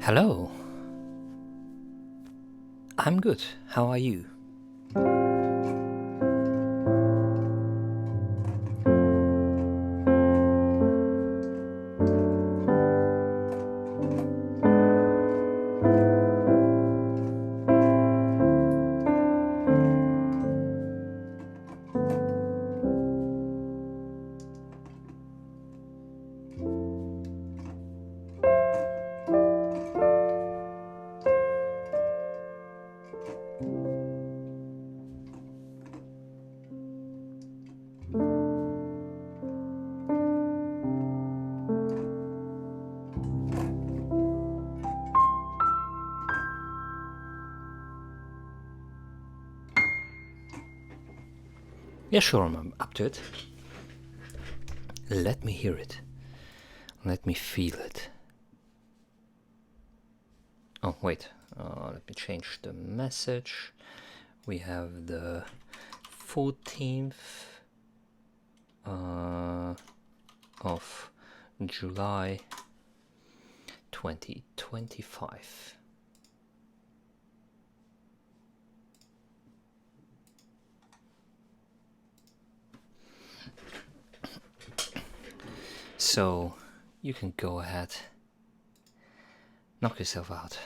Hello. I'm good. How are you? Yeah, sure, I'm up to it. Let me hear it. Let me feel it. Oh, wait. Let me change the message. We have the 14th of July 2025. So you can go ahead, knock yourself out.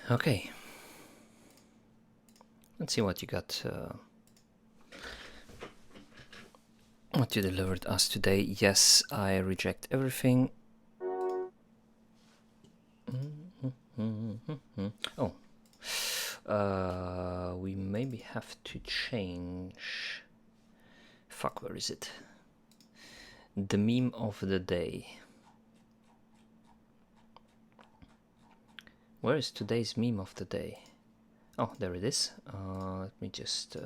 Okay. Let's see what you got. What you delivered us today. Yes, I reject everything. Oh. We maybe have to change. Fuck, where is it? The meme of the day. Where is today's meme of the day? Oh, there it is. Let me just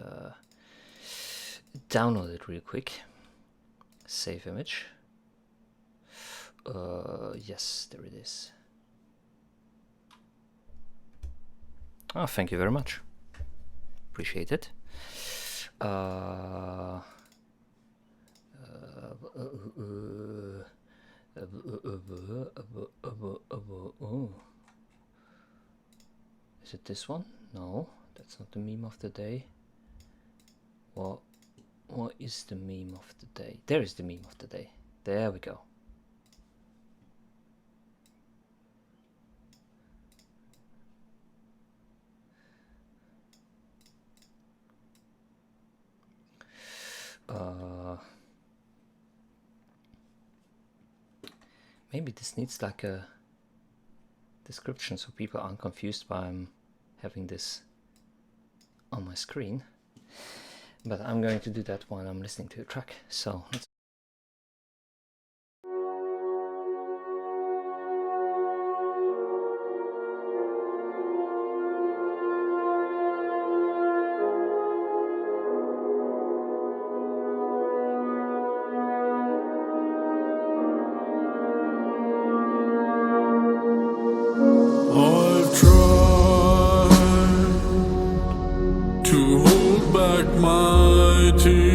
download it real quick. Save image. Yes, there it is. Oh, thank you very much. Appreciate it. Is it this one? No, that's not the meme of the day. Well, what is the meme of the day? There is the meme of the day. There we go. Maybe this needs like a description so people aren't confused why I'm having this on my screen. But I'm going to do that while I'm listening to a track. So let's I've tried to hold back my tears.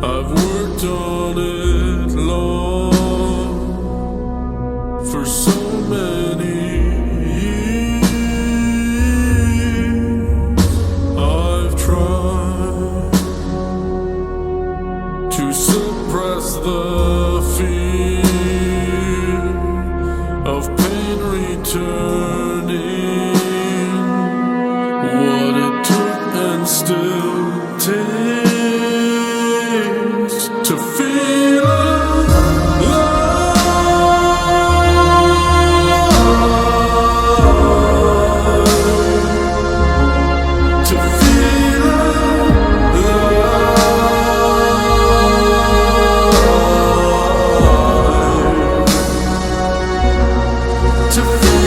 I've worked on it long for so many years. I've tried to suppress the fear of pain returning. What it took and still takes to feel alive, to feel alive, to feel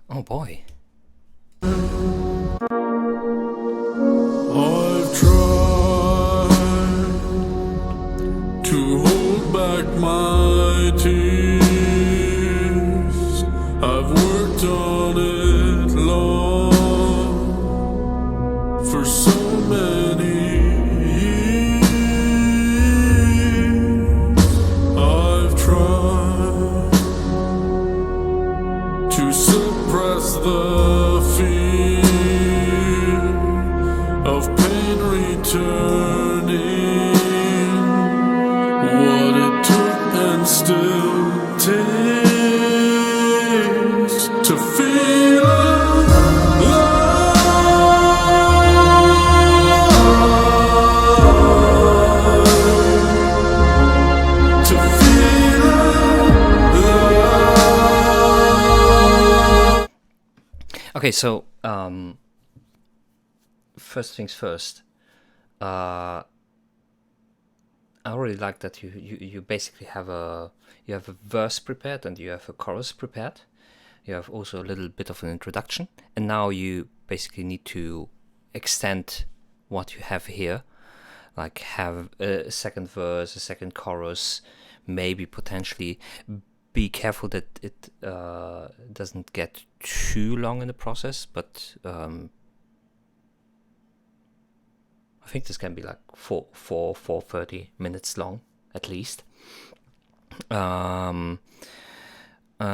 oh boy. I've tried to hold back my tears. I've worked on it long for so many years. I've tried to suppress the fear of pain returning. What it took and still takes to feel alive, to feel alive. Okay, so first things first. I really like that you basically have a verse prepared and you have a chorus prepared. You have also a little bit of an introduction, and now you basically need to extend what you have here, like have a second verse, a second chorus, maybe potentially be careful that it doesn't get too long in the process, but I think this can be like 4:30 minutes long at least.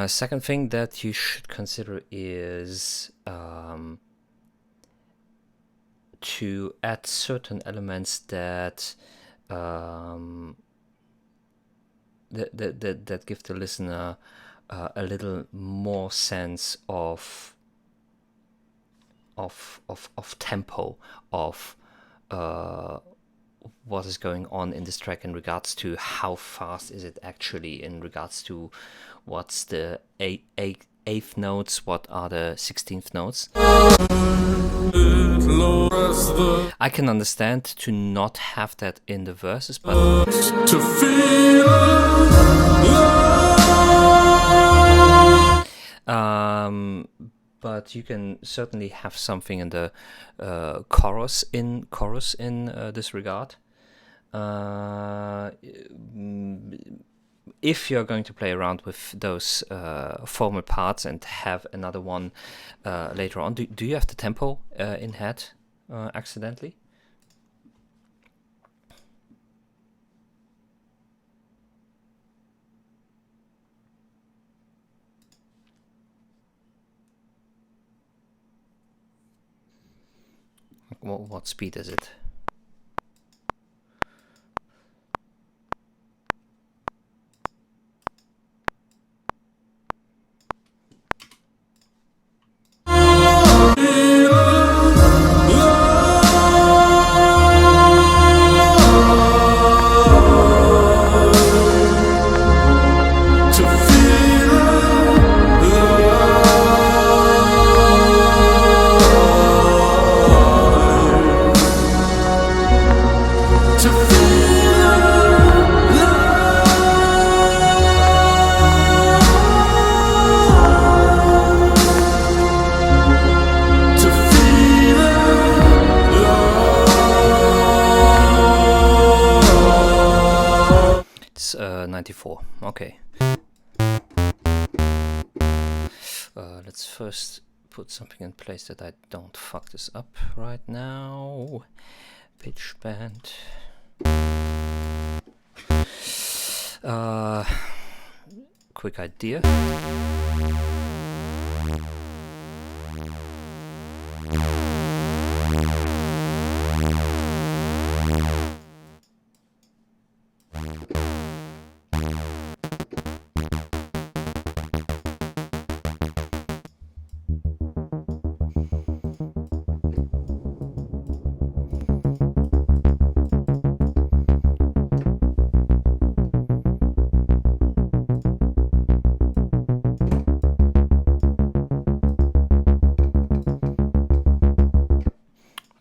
Second thing that you should consider is to add certain elements that that give the listener a little more sense of tempo, of what is going on in this track in regards to how fast is it actually, in regards to what's the eighth notes, what are the 16th notes. I can understand to not have that in the verses, but to feel but you can certainly have something in the chorus in this regard. If you're going to play around with those formal parts and have another one later on, do you have the tempo in head accidentally? What speed is it? It's 94. Okay. Let's first put something in place that I don't fuck this up right now. Pitch bend. Quick idea.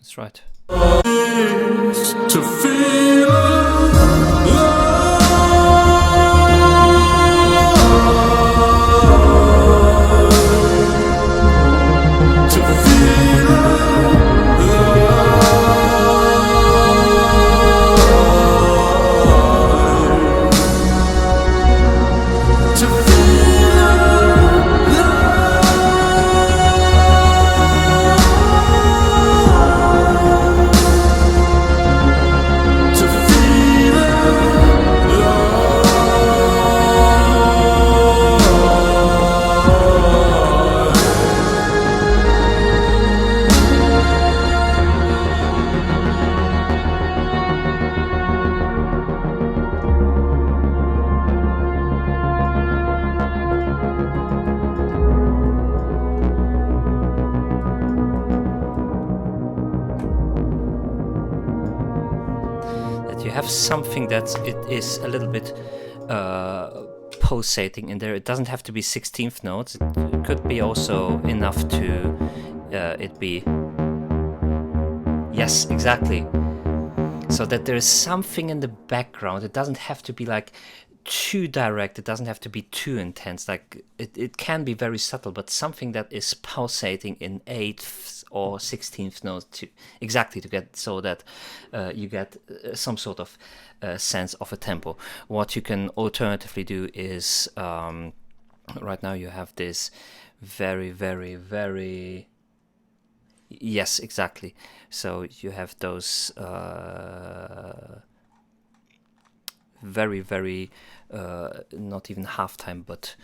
That's right. to feel You have something that it is a little bit pulsating in there. It doesn't have to be 16th notes. It could be also enough to it be. Yes, exactly. so that there is something in the background. It doesn't have to be like too direct, it doesn't have to be too intense, like it can be very subtle, but something that is pulsating in 8th or 16th notes to get so that you get some sort of sense of a tempo. What you can alternatively do is right now you have this very, very, very, yes, exactly, so you have those very, very not even half-time but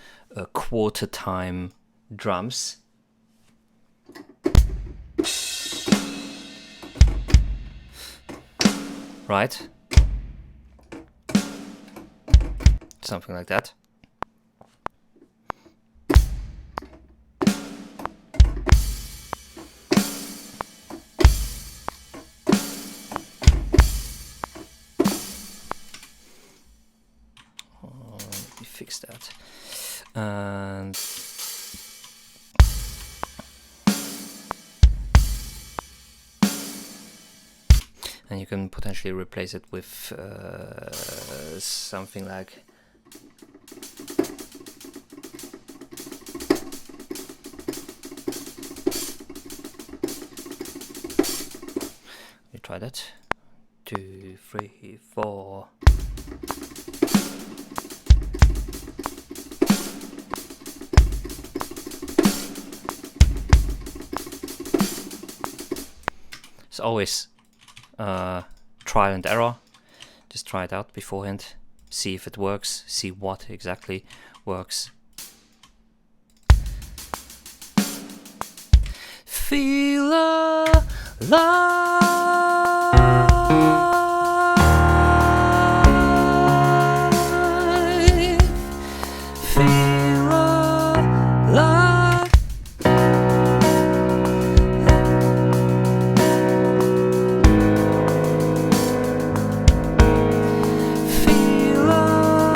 quarter time drums, right? Something like that. Let me fix that. And you can potentially replace it with something like you try that. 2, 3, 4. It's always trial and error. Just try it out beforehand, see if it works, see what exactly works. Feel alive. Feel alive. Feel alive.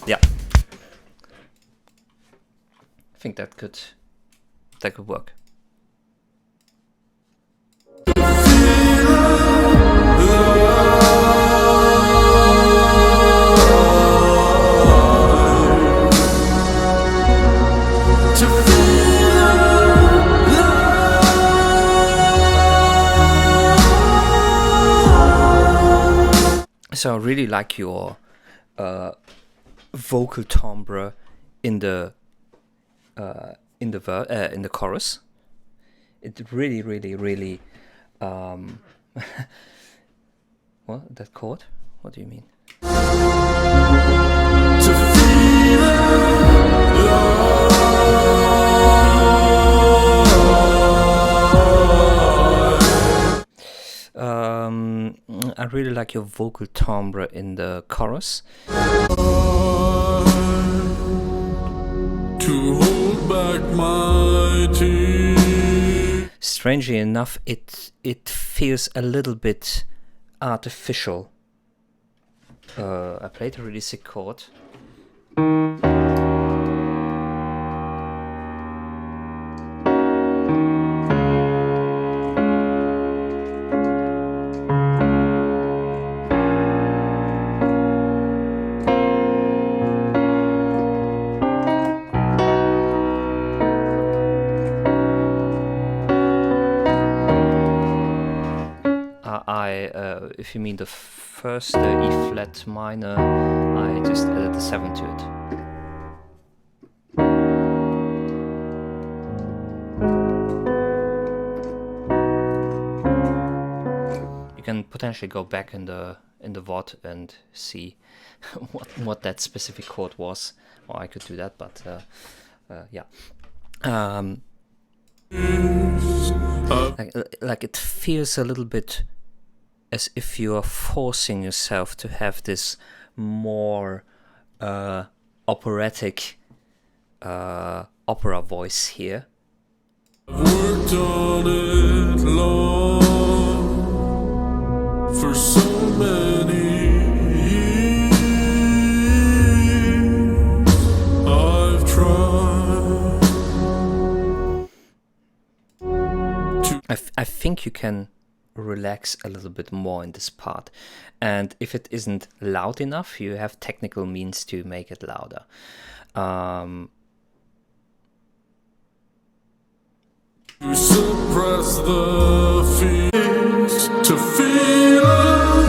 Yeah, I think that could work. So I really like your vocal timbre in the chorus. It really, really, really. What, that chord? What do you mean? To feel I really like your vocal timbre in the chorus. to hold back my tears. Strangely enough, it feels a little bit artificial. I played a really sick chord. If you mean the first E flat minor, I just added the 7 to it. You can potentially go back in the VOD and see what that specific chord was, or I could do that, but yeah. Like it feels a little bit as if you are forcing yourself to have this more operatic opera voice here. Worked on it long for so many years. I've tried think you can relax a little bit more in this part. And if it isn't loud enough, you have technical means to make it louder. To suppress the feelings, to feel alive,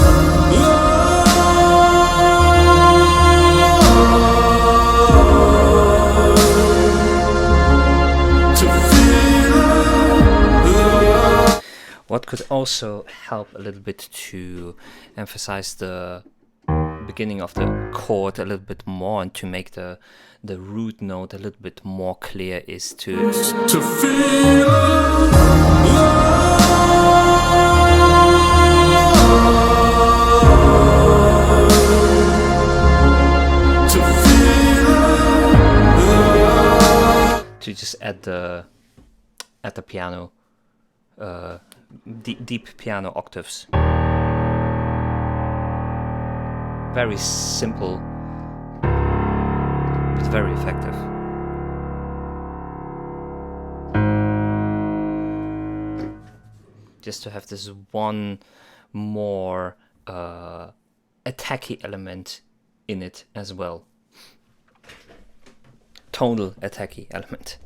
to feel alive. What could also help a little bit to emphasize the beginning of the chord a little bit more and to make the root note a little bit more clear is to Feel to just add the piano deep piano octaves. Very simple, but very effective. Just to have this one more attacky element in it as well. Tonal attacky element.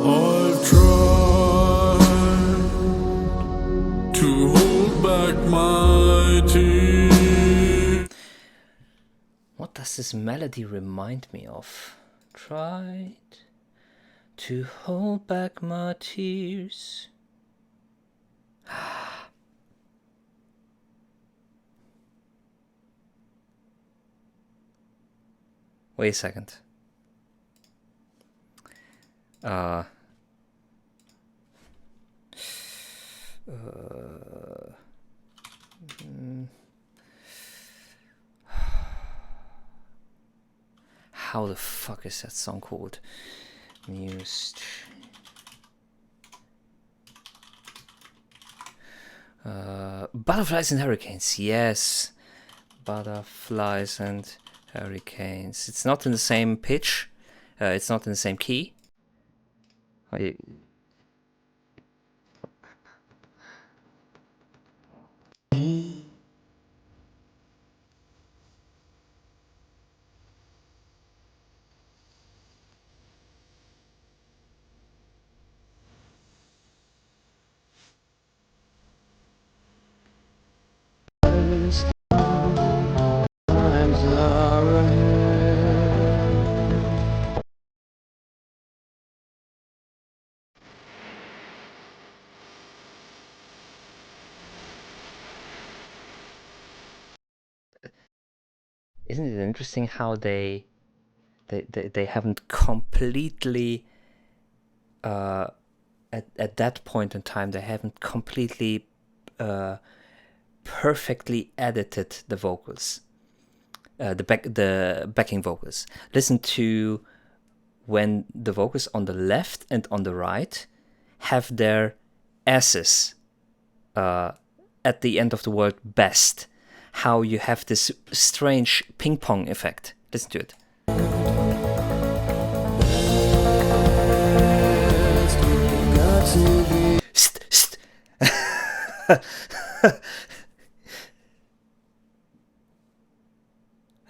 I've tried to hold back my tears. What does this melody remind me of? Tried to hold back my tears. Wait a second. How the fuck is that song called? Mused. Butterflies and Hurricanes. Yes, Butterflies and Hurricanes. It's not in the same pitch. It's not in the same key. Isn't it interesting how they haven't completely at that point in time they haven't completely perfectly edited the vocals, the backing vocals. Listen to when the vocals on the left and on the right have their S's at the end of the word best. How you have this strange ping pong effect. Listen to it.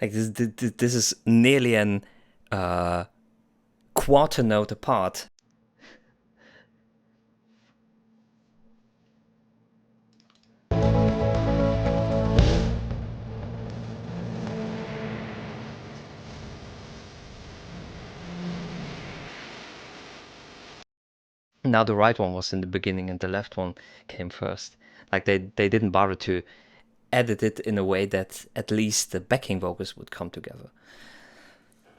Like this is nearly an quarter note apart. Now the right one was in the beginning and the left one came first. Like they didn't bother to edit it in a way that at least the backing vocals would come together.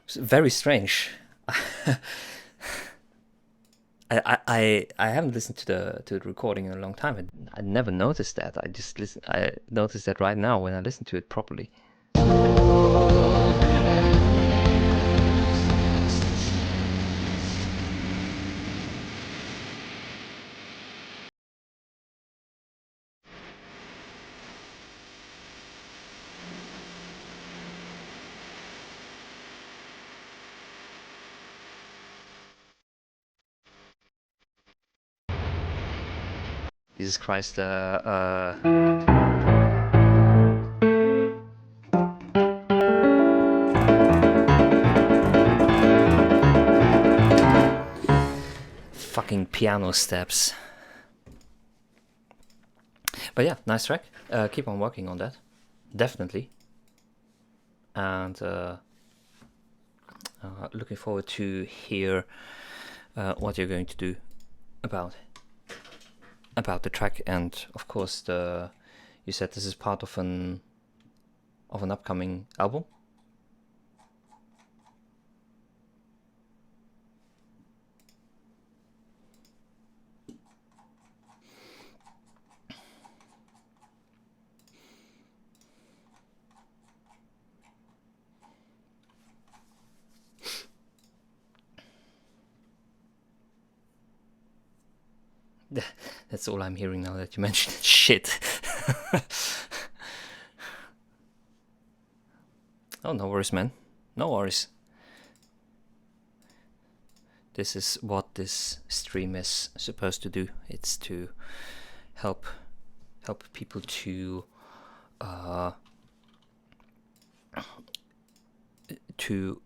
It's very strange. I haven't listened to the recording in a long time. I never noticed that. I noticed that right now when I listen to it properly. Jesus Christ, fucking piano steps. But yeah, nice track. Keep on working on that, definitely. And looking forward to hear what you're going to do about the track. And of course, you said this is part of an upcoming album. That's all I'm hearing now that you mentioned it. Shit. Oh, no worries, man. No worries. This is what this stream is supposed to do. It's to help people to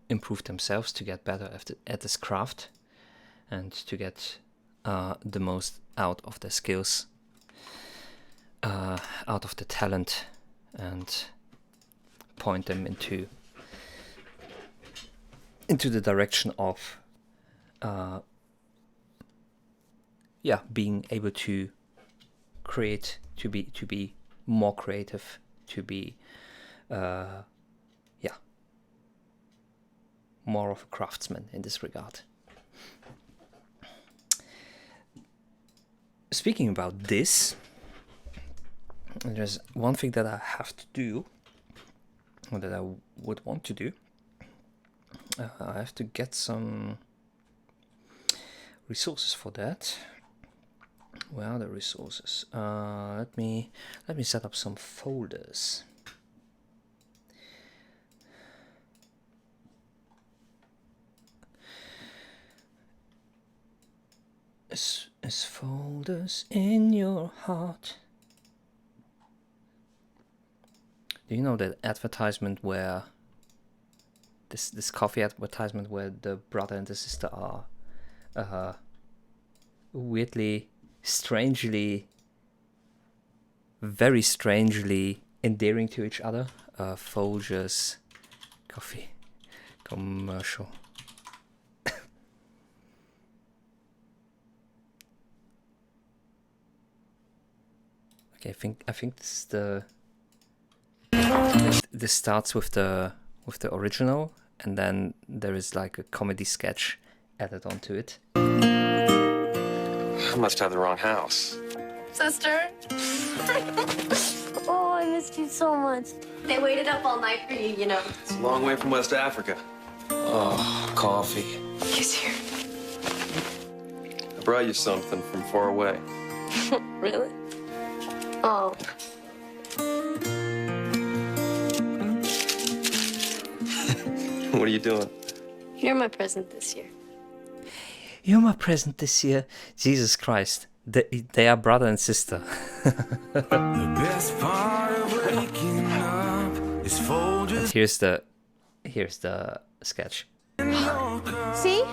improve themselves, to get better at this craft, and to get the most out of their skills, out of the talent, and point them into the direction of being able to create, to be more creative, to be more of a craftsman in this regard. Speaking about this, there's one thing that I have to do, or that I would want to do. I have to get some resources for that. Where are the resources? Let me set up some folders. As folders in your heart. Do you know that advertisement where this coffee advertisement where the brother and the sister are weirdly, strangely, very strangely endearing to each other? Folgers coffee commercial. I think this is this starts with the original, and then there is like a comedy sketch added onto it. I must have the wrong house. Sister. Oh, I missed you so much. They waited up all night for you, you know. It's a long way from West Africa. Oh, coffee. He's here. I brought you something from far away. Really? Oh. What are you doing? You're my present this year. You're my present this year. Jesus Christ. They are brother and sister. The best part of waking up is Folgers. Here's the sketch. See?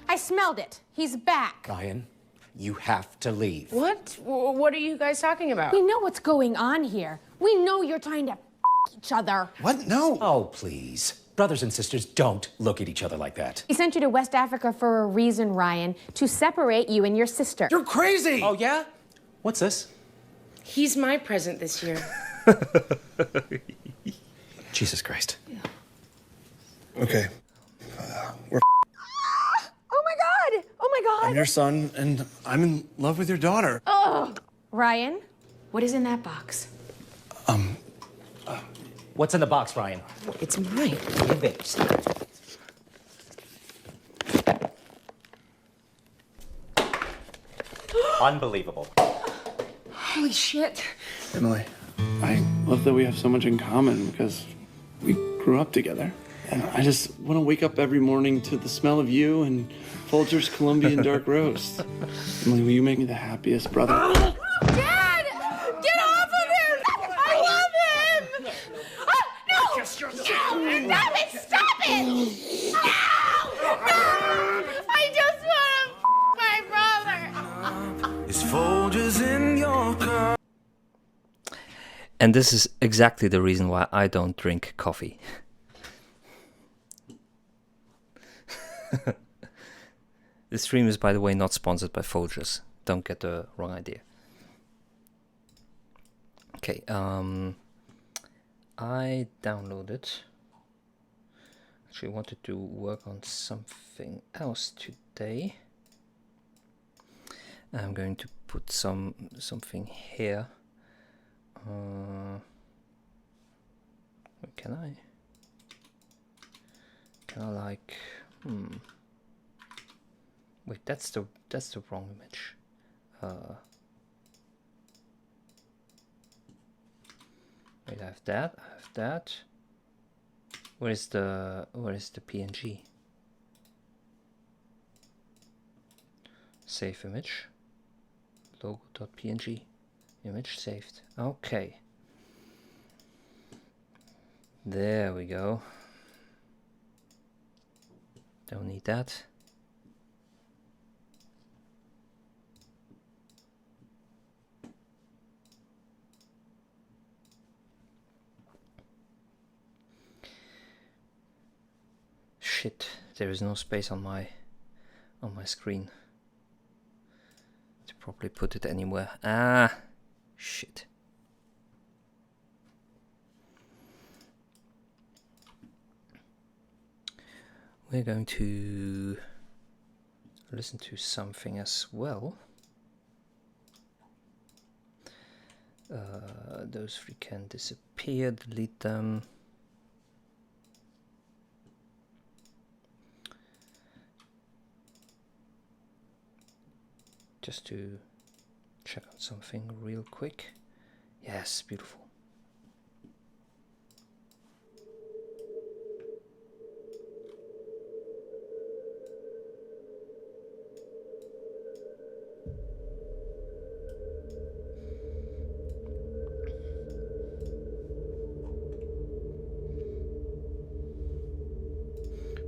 I smelled it. He's back. Ryan, you have to leave. What? What are you guys talking about? We know what's going on here. We know you're trying to each other. What? No. Oh, please. Brothers and sisters don't look at each other like that. He sent you to West Africa for a reason, Ryan, to separate you and your sister. You're crazy! Oh, yeah? What's this? He's my present this year. Jesus Christ. Okay. We're Oh my God! Oh my God! I'm your son, and I'm in love with your daughter. Oh, Ryan, What is in that box? What's in the box, Ryan? It's mine. Give it. Unbelievable. Holy shit. Emily, I love that we have so much in common because we grew up together. And I just want to wake up every morning to the smell of you and Folger's Colombian dark roast. Emily, will you make me the happiest brother? Dad! No! Stop it! Stop it! No! I just want to my brother. It's Folgers in your cup. And this is exactly the reason why I don't drink coffee. This stream is, by the way, not sponsored by Folgers. Don't get the wrong idea. Okay, I downloaded. Actually, wanted to work on something else today. I'm going to put something here. Can I like? Wait, that's the wrong image. Wait, I have that. Where is the PNG? Save image. Logo.png. Image saved. Okay. There we go. Don't need that. Shit, there is no space on my screen to properly put it anywhere. Ah, shit. We're going to listen to something as well. Those three can disappear, delete them. Just to check on something real quick. Yes, beautiful.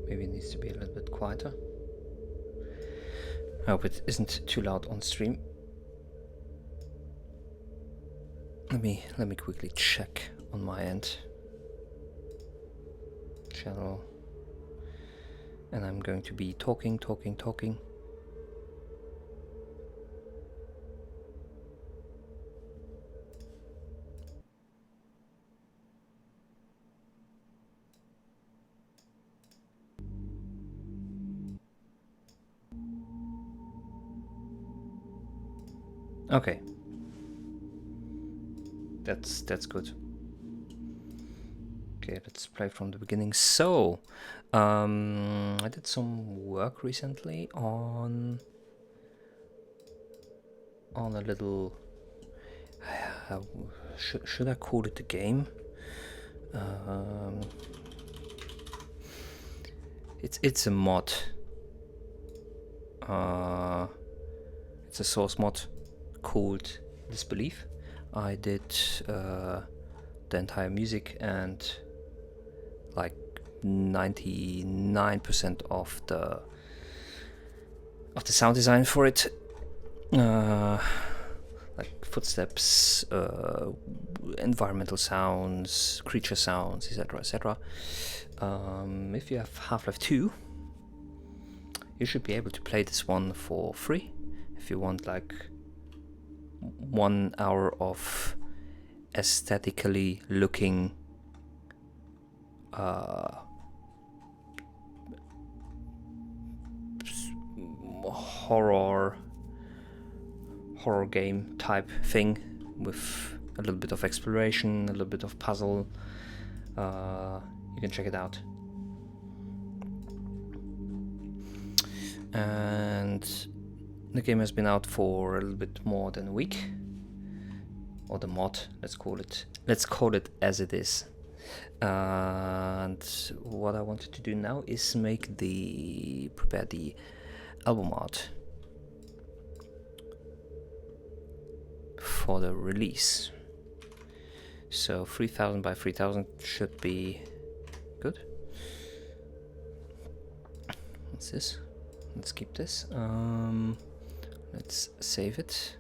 Maybe it needs to be a little bit quieter. I hope it isn't too loud on stream. Let me quickly check on my end. Channel. And I'm going to be talking. Okay. That's good. Okay, let's play from the beginning. So, I did some work recently on a little. Should I call it a game? It's a mod. It's a source mod called Disbelief. I did the entire music and like 99% of the sound design for it, like footsteps, environmental sounds, creature sounds, etc., etc. If you have Half-Life 2, you should be able to play this one for free if you want like 1 hour of aesthetically looking horror game type thing with a little bit of exploration, a little bit of puzzle. You can check it out. And the game has been out for a little bit more than a week, or the mod, let's call it as it is. And what I wanted to do now is prepare the album art for the release. So 3000 by 3000 should be good. What's this? Let's keep this. Let's save it.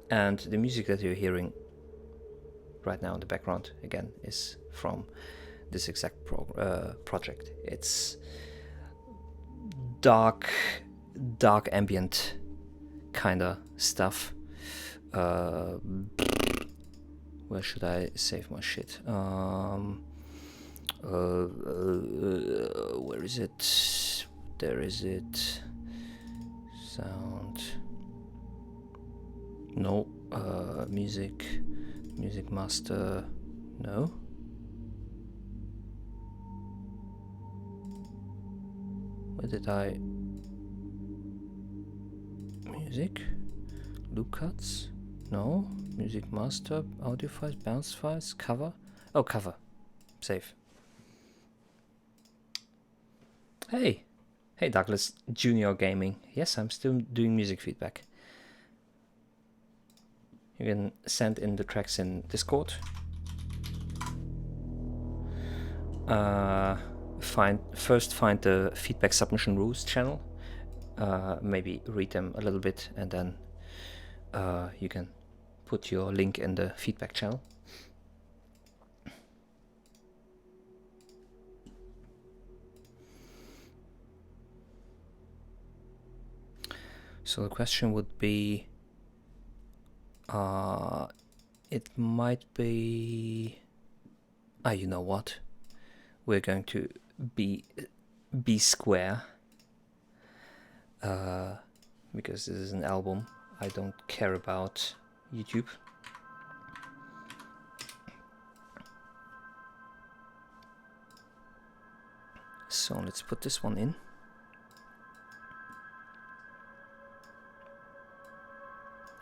And the music that you're hearing right now in the background again is from this exact project. It's dark ambient kinda stuff. Where should I save my shit? Where is it? There is it. Sound. No. Music master. No. Where did I? Music. Loop cuts. No. Music master. Audio files. Bounce files. Cover. Oh, cover. Save. Hey. Hey, Douglas Junior Gaming. Yes, I'm still doing music feedback. You can send in the tracks in Discord. First find the feedback submission rules channel. Maybe read them a little bit, and then you can put your link in the feedback channel. So the question would be, it might be, you know what? We're going to be square, because this is an album. I don't care about YouTube. So let's put this one in.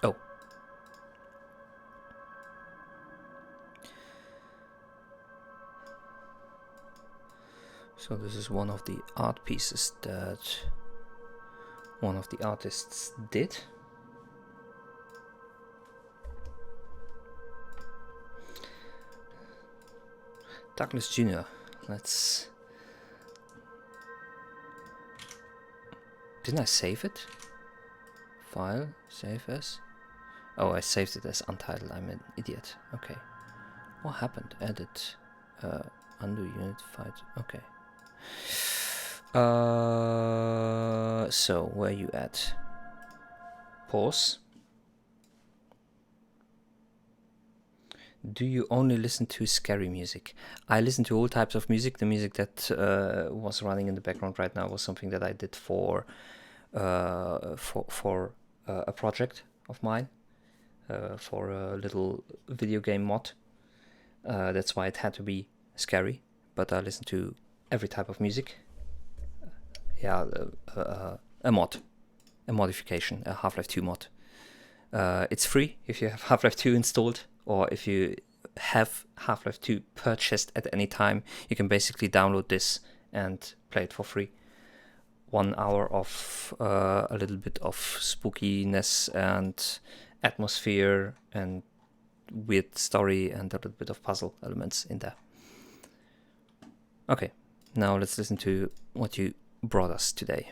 Oh. So this is one of the art pieces that one of the artists did. Douglas Jr. Let's... Didn't I save it? File, save as... Oh, I saved it as untitled. I'm an idiot. Okay. What happened? Edit. Undo unit fight. Okay. So where you at? Pause. Do you only listen to scary music? I listen to all types of music. The music that was running in the background right now was something that I did for a project of mine, for a little video game mod. That's why it had to be scary. But I listen to every type of music. Yeah, a mod, a modification, a Half-Life 2 mod. It's free if you have Half-Life 2 installed, or if you have Half-Life 2 purchased at any time. You can basically download this and play it for free. 1 hour of a little bit of spookiness and atmosphere and weird story and a little bit of puzzle elements in there. Okay, now let's listen to what you brought us today.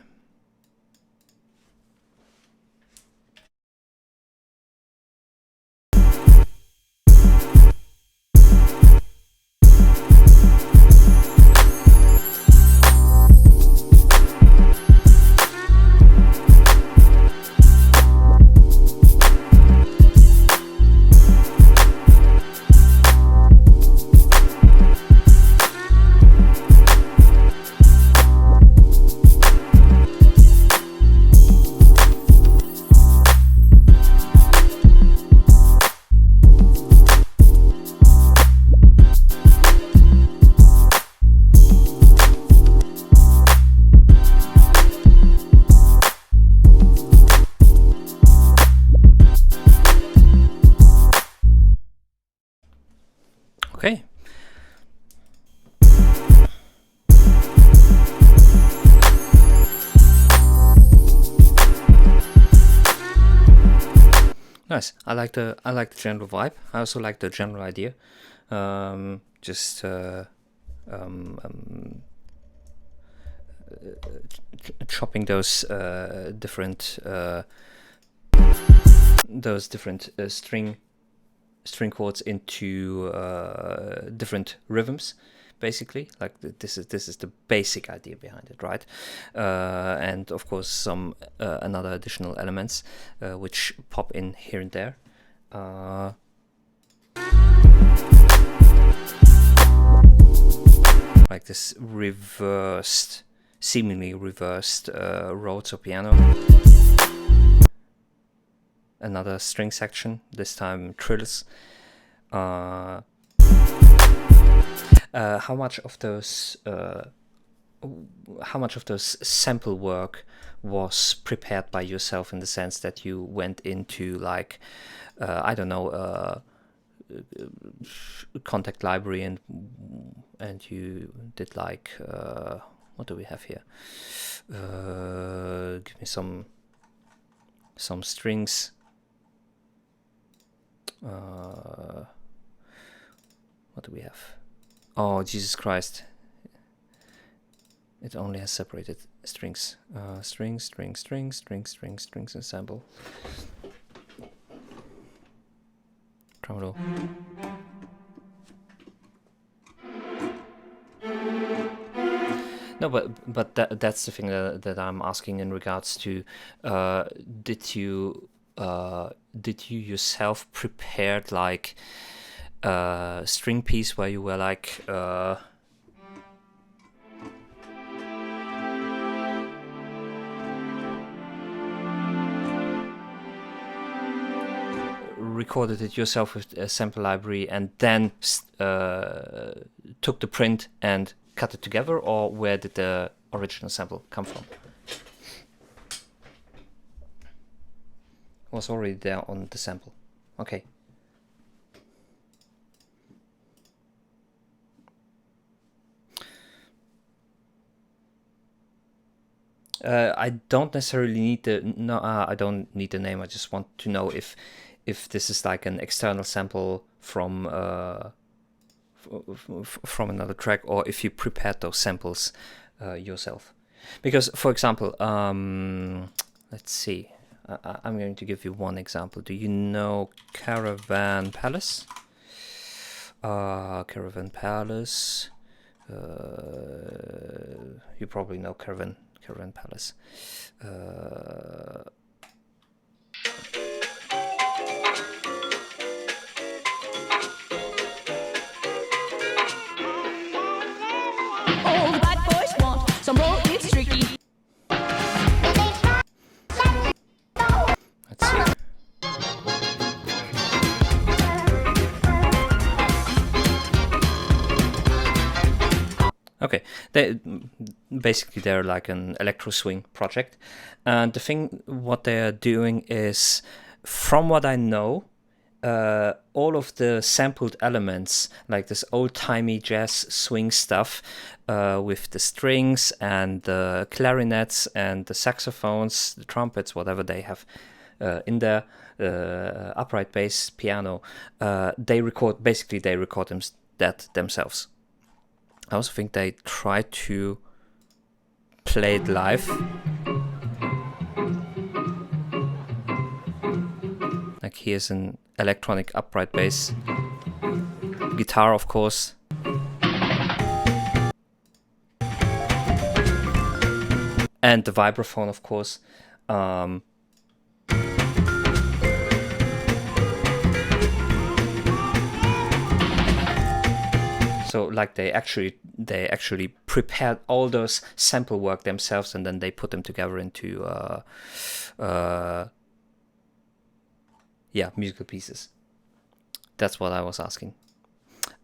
Okay. Nice. I like the general vibe. I also like the general idea. Just chopping those different string chords into different rhythms, basically. Like this is the basic idea behind it, right? And of course some another additional elements which pop in here and there. Like this seemingly reversed Rhodes or piano. Another string section, this time trills. How much of those sample work was prepared by yourself, in the sense that you went into like I don't know, contact library and you did like what do we have here? Give me some strings. What do we have? Oh, Jesus Christ. It only has separated strings. Strings, ensemble. Tremolo. No, but that's the thing that I'm asking in regards to. Did you yourself prepared like a string piece where you were like recorded it yourself with a sample library and then took the print and cut it together, or where did the original sample come from? Was already there on the sample. Okay. I don't necessarily need I don't need the name. I just want to know if this is like an external sample from another track, or if you prepared those samples yourself. Because, for example, let's see. I'm going to give you one example. Do you know Caravan Palace? Caravan Palace. You probably know Caravan Palace. Old bad boys want some road, it's tricky. Let's see. Okay, they're like an electro swing project, and the thing what they're doing is, from what I know, all of the sampled elements, like this old-timey jazz swing stuff, with the strings and the clarinets and the saxophones, the trumpets, whatever they have in there, upright bass, piano, they record that themselves. I also think they try to play it live. Like here's an electronic upright bass, guitar of course, and the vibraphone of course. So like they actually prepared all those sample work themselves, and then they put them together into musical pieces. That's what I was asking.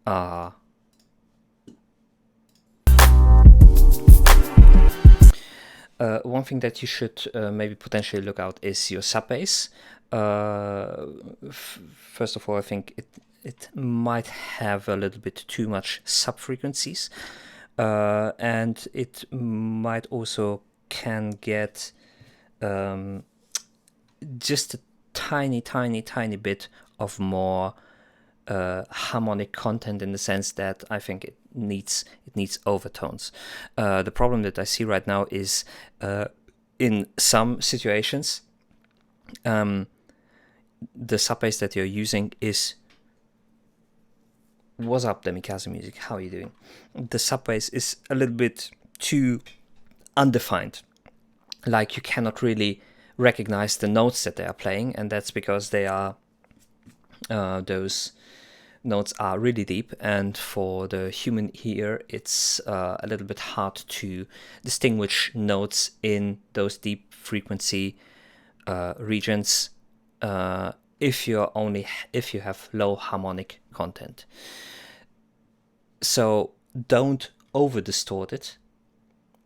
One thing that you should maybe potentially look out is your sub bass. First of all, I think it might have a little bit too much sub frequencies, and it might also can get just a tiny bit of more harmonic content, in the sense that I think it needs overtones. The problem that I see right now is in some situations the sub bass that you're using is... What's up, Demikaze Music? How are you doing? The sub bass is a little bit too undefined. Like, you cannot really recognize the notes that they are playing, and that's because they are those notes are really deep, and for the human ear it's a little bit hard to distinguish notes in those deep frequency regions if you have low harmonic content. So don't over distort it.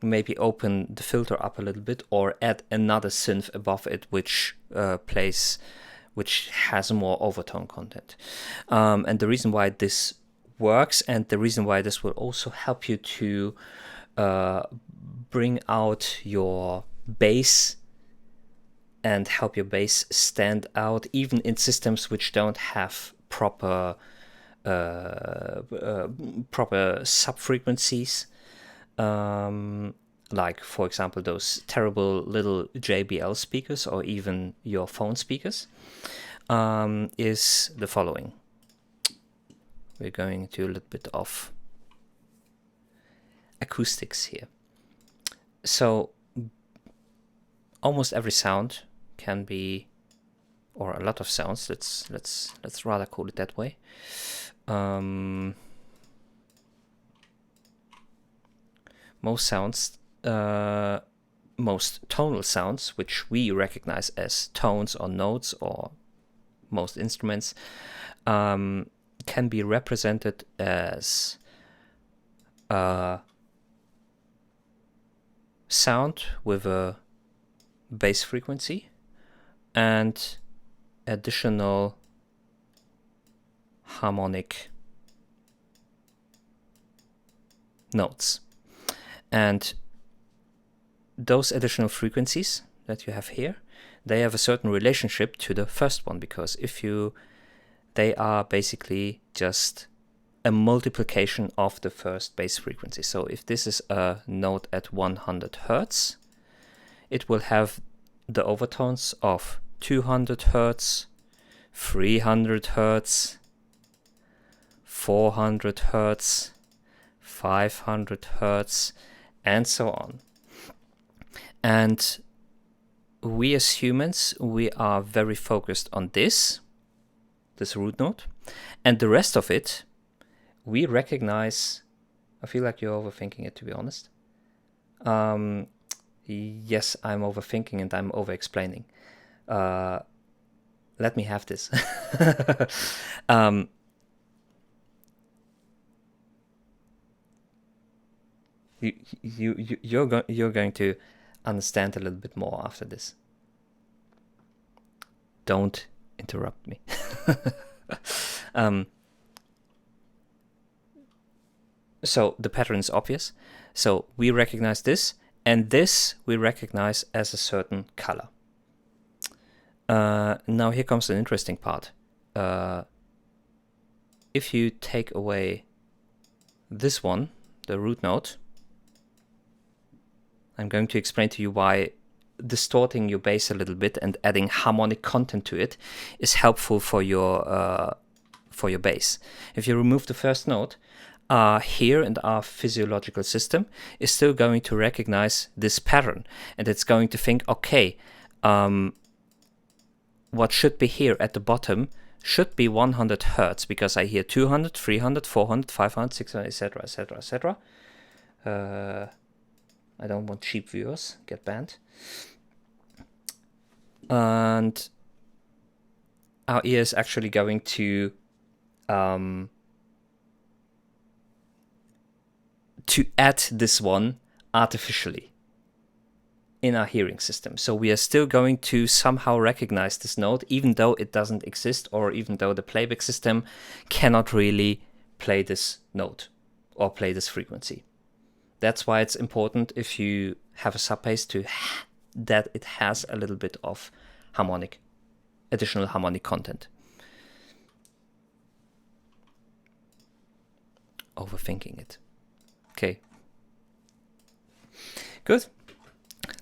Maybe open the filter up a little bit, or add another synth above it which has more overtone content. And the reason why this works, and the reason why this will also help you to bring out your bass and help your bass stand out, even in systems which don't have proper sub-frequencies. Like, for example, those terrible little JBL speakers, or even your phone speakers, is the following. We're going to a little bit of acoustics here. So almost every sound can be, or a lot of sounds, let's rather call it that way, most sounds, most tonal sounds, which we recognize as tones or notes, or most instruments, can be represented as a sound with a bass frequency and additional harmonic notes. And those additional frequencies that you have here, they have a certain relationship to the first one, because they are basically just a multiplication of the first bass frequency. So if this is a note at 100 Hertz, it will have the overtones of 200 Hertz, 300 Hertz, 400 Hertz, 500 Hertz, and so on. And we as humans, we are very focused on this root note, and the rest of it we recognize. I feel like you're overthinking it, to be honest. Yes, I'm overthinking and I'm over-explaining. Let me have this. You're going to understand a little bit more after this. Don't interrupt me. So the pattern is obvious. So we recognize this, and this we recognize as a certain color. Now here comes an interesting part. If you take away this one, the root note, I'm going to explain to you why distorting your bass a little bit and adding harmonic content to it is helpful for your bass. If you remove the first note, here in our physiological system is still going to recognize this pattern, and it's going to think, okay, what should be here at the bottom should be 100 Hertz, because I hear 200, 300, 400, 500, 600, etc., etc., etc. I don't want cheap viewers, get banned. And our ear is actually going to add this one artificially in our hearing system. So we are still going to somehow recognize this note, even though it doesn't exist, or even though the playback system cannot really play this note or play this frequency. That's why it's important, if you have a sub bass, that it has a little bit of harmonic additional harmonic content. Overthinking it. Okay. Good.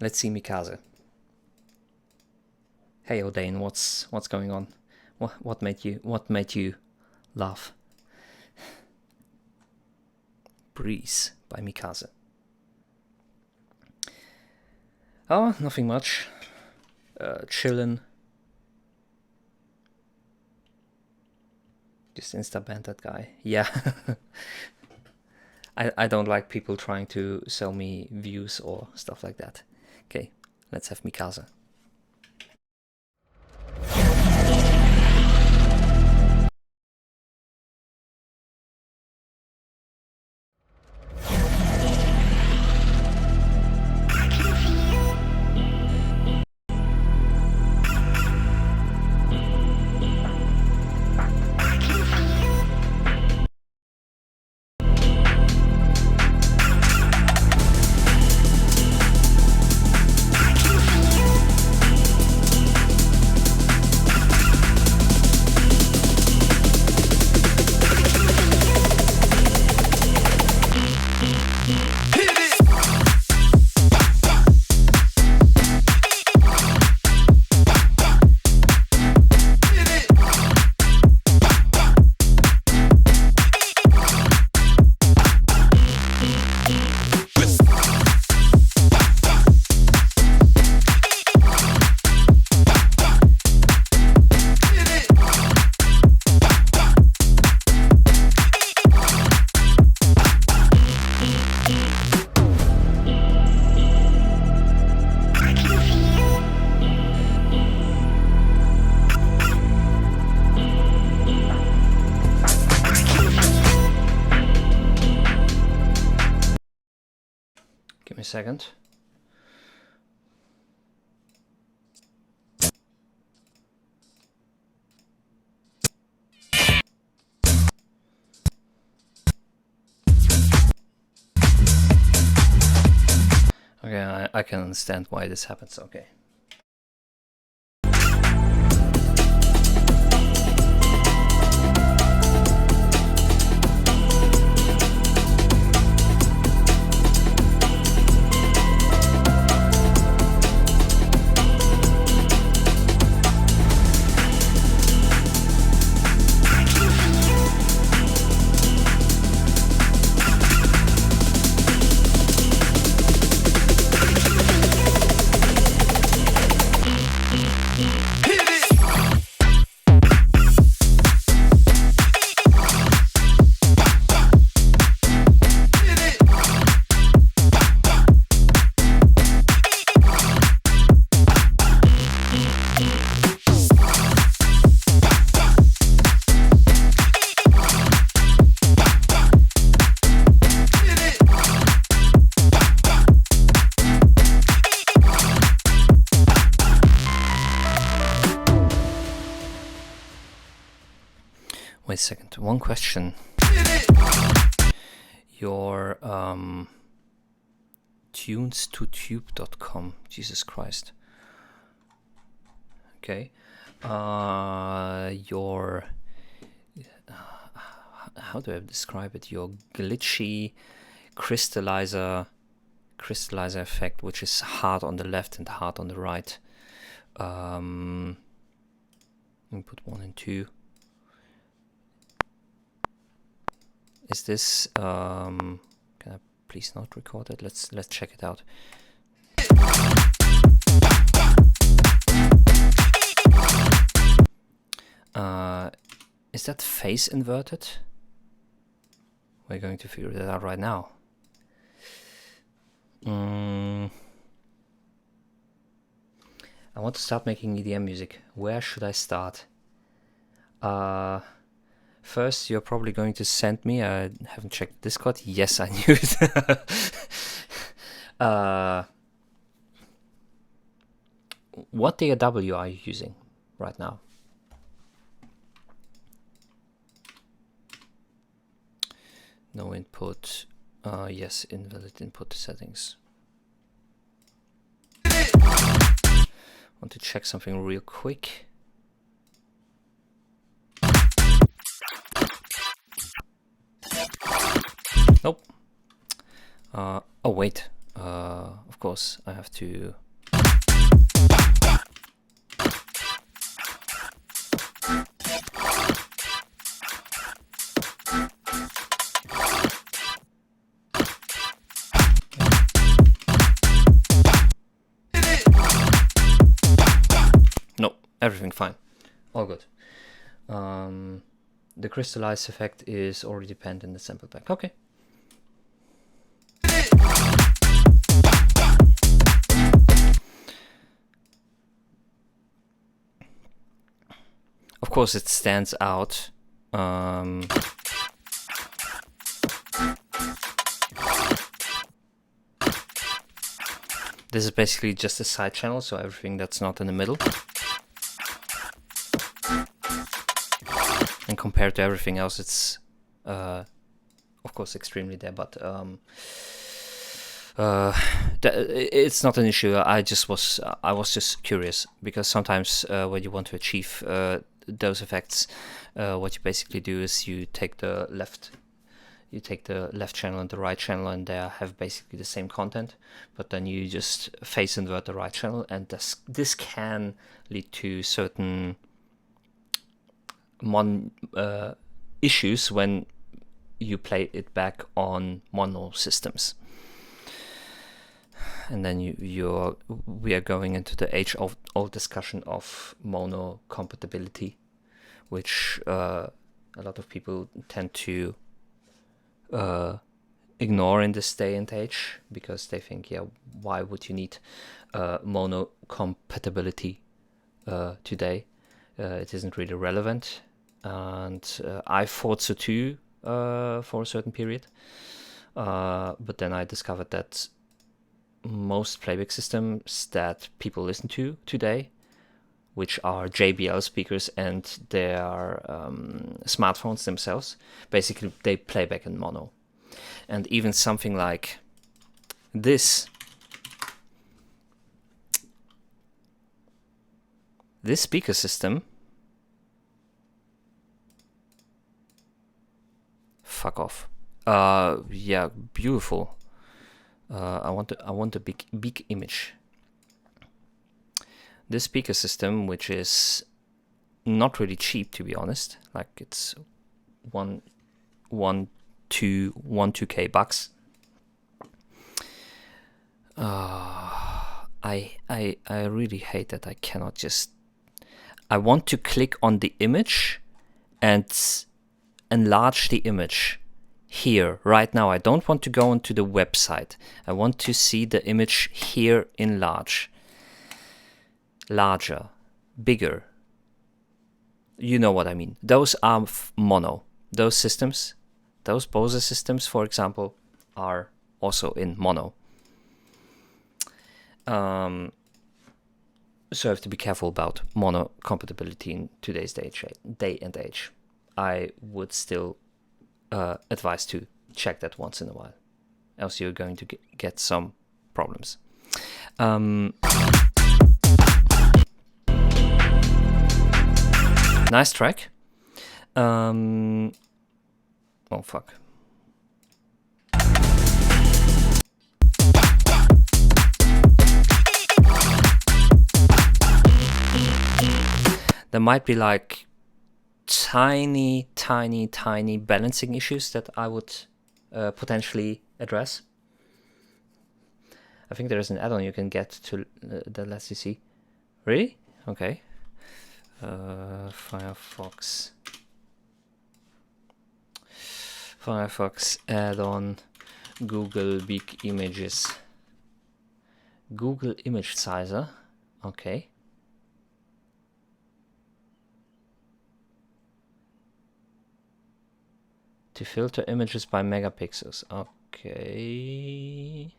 Let's see Mikasa. Hey O'Dane, what's going on? What made you laugh? Breeze by Mikasa. Oh, nothing much. Chillin'. Just insta-banned that guy. Yeah. I don't like people trying to sell me views or stuff like that. Okay, let's have Mikasa. Give me a second. Okay, I can understand why this happens. Okay. Wait a second, one question. Your tunes2tube.com, Jesus Christ. Okay. Your how do I describe it? Your glitchy crystallizer effect, which is hard on the left and hard on the right. Input 1 and 2. Is this can I please not record it? Let's check it out. Is that face inverted? We're going to figure that out right now. I want to start making EDM music. Where should I start? First, you're probably going to send me, I haven't checked Discord. Yes, I knew it. What DAW are you using right now? No input. Yes, invalid input settings. Want to check something real quick. Nope. Oh wait. Of course I have to. No, everything fine. All good. The crystallize effect is already penned in the sample pack. Okay. Of course, it stands out. This is basically just a side channel, so everything that's not in the middle. And compared to everything else, it's of course extremely there, but it's not an issue. I was just curious, because sometimes when you want to achieve those effects, what you basically do is you take the left channel and the right channel, and they have basically the same content, but then you just phase invert the right channel, and this can lead to certain issues when you play it back on mono systems. And then we are going into the age-old discussion of mono compatibility, which a lot of people tend to ignore in this day and age, because they think, yeah, why would you need mono compatibility today? It isn't really relevant, and I thought so too for a certain period, but then I discovered that most playback systems that people listen to today, which are JBL speakers and their smartphones themselves, basically they play back in mono. And even something like this speaker system, fuck off. Yeah, beautiful. I want a big image. This speaker system, which is not really cheap, to be honest, like it's 2K bucks. I really hate that I cannot just. I want to click on the image and enlarge the image here right now. I don't want to go into the website. I want to see the image here in larger, bigger. You know what I mean. Those are mono. Those systems, those Bose systems, for example, are also in mono. So I have to be careful about mono compatibility in today's day and age. I would still advise to check that once in a while, else you're going to get some problems. Nice track. Oh fuck. There might be like tiny balancing issues that I would potentially address. I think there is an add-on you can get to that lets you see. Really? Okay. Firefox add-on Google Big Images. Google Image Sizer. Okay. To filter images by megapixels. Okay.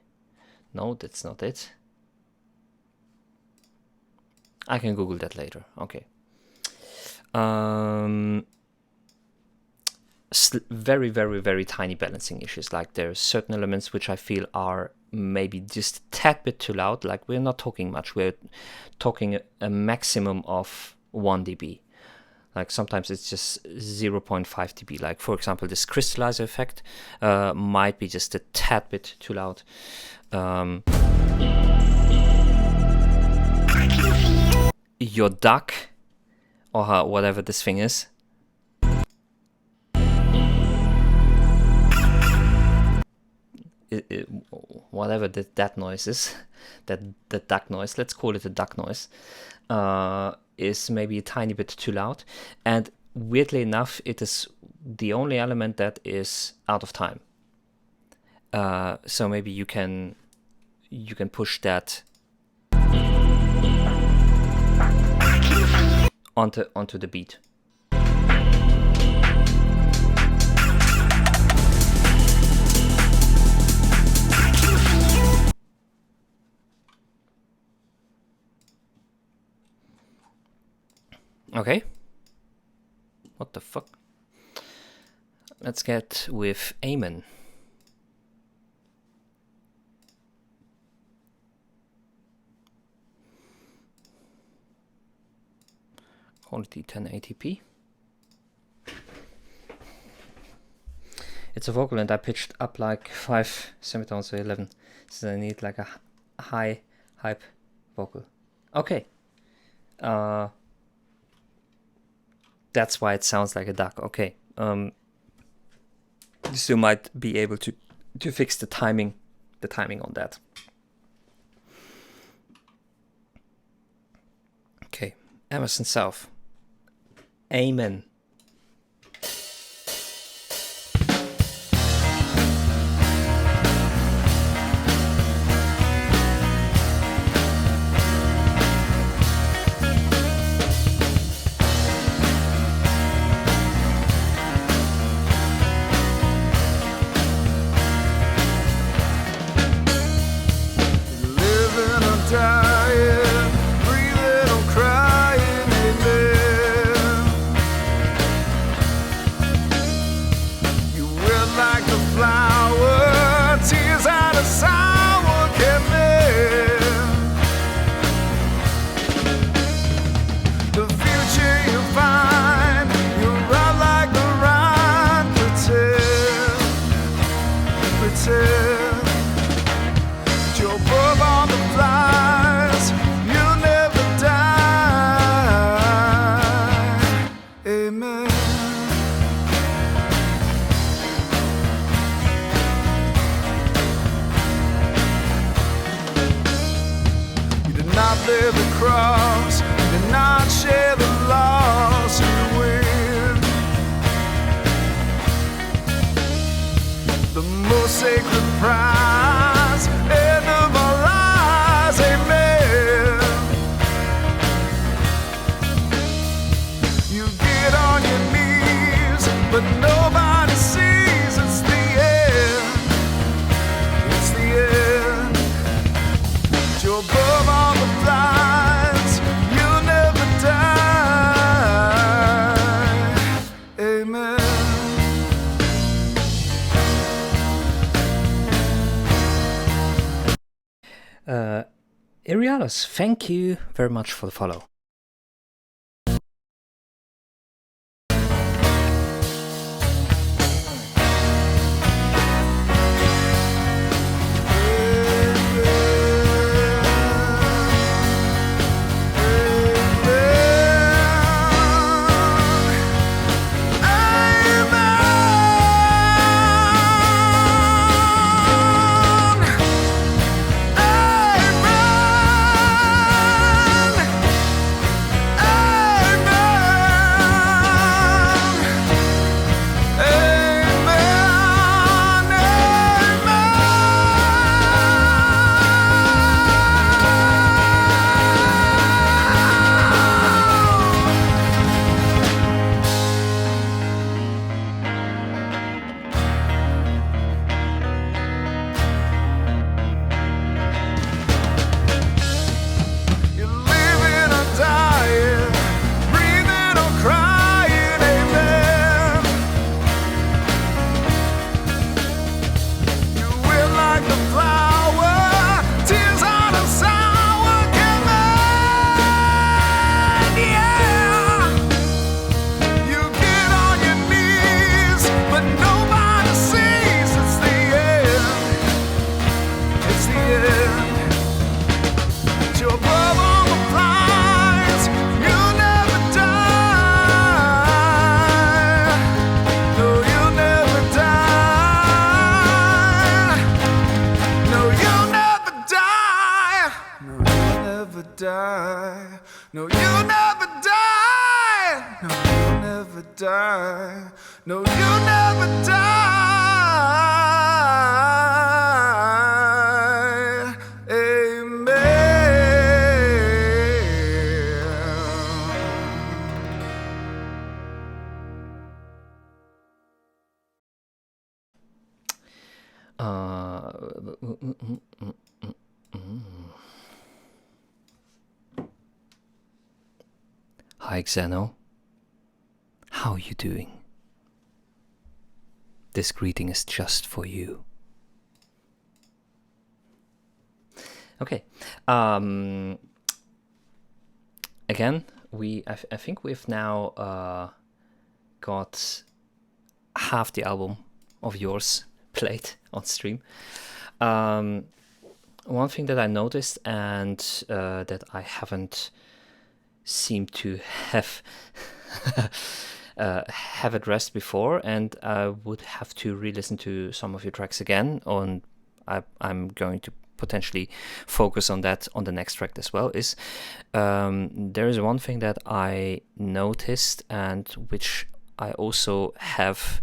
No, that's not it. I can Google that later. Okay. Very tiny balancing issues. Like there are certain elements which I feel are maybe just a tad bit too loud. Like we're not talking much. We're talking a maximum of 1 dB. Like sometimes it's just 0.5 dB. Like for example, this crystallizer effect might be just a tad bit too loud. Your duck, or whatever this thing is, whatever that noise is, that duck noise, let's call it a duck noise, is maybe a tiny bit too loud. And weirdly enough, it is the only element that is out of time. So maybe you can push that onto the beat. Okay. What the fuck? Let's get with Amen. Quality 1080p. It's a vocal and I pitched up like 5 semitones to 11. So I need like a high hype vocal. Okay. That's why it sounds like a duck. Okay. So you might be able to fix the timing on that. Okay. Emerson South. Amen. bear the cross and not share the loss you win. The most sacred prize, end of our lives, amen. You get on your knees, but nobody sees it's the end. It's the end. You're above all the blinds, you'll never die. Amen. Irialos, thank you very much for the follow. die. No, you'll never die. No, you'll never die. No, you'll never die. Amen. Hi Xeno, how are you doing? This greeting is just for you. Okay. Again, I think we've now got half the album of yours played on stream. One thing that I noticed and that I haven't seemed to have have addressed before, and I would have to re-listen to some of your tracks again. I'm going to potentially focus on that on the next track as well. Is there is one thing that I noticed, and which I also have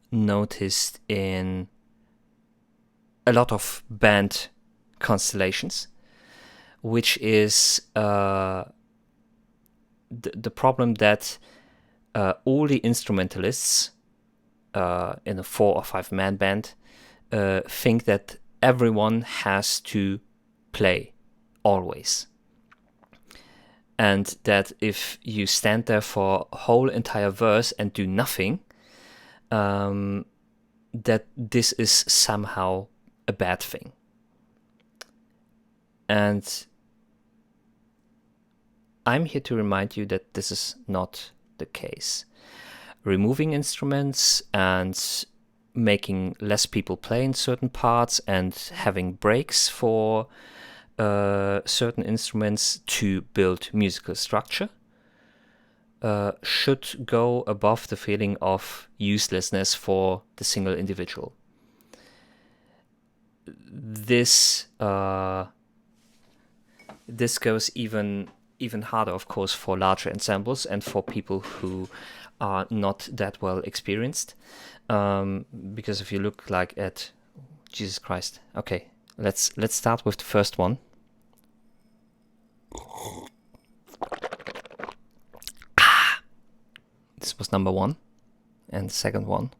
noticed in a lot of band constellations, which is the problem that all the instrumentalists in a 4 or 5 man band think that everyone has to play always, and that if you stand there for a whole entire verse and do nothing, that this is somehow a bad thing. And I'm here to remind you that this is not the case. Removing instruments and making less people play in certain parts and having breaks for certain instruments to build musical structure should go above the feeling of uselessness for the single individual. This goes even harder, of course, for larger ensembles and for people who are not that well experienced. Because if you look like at Jesus Christ, okay, let's start with the first one. This was number 1, and the second one.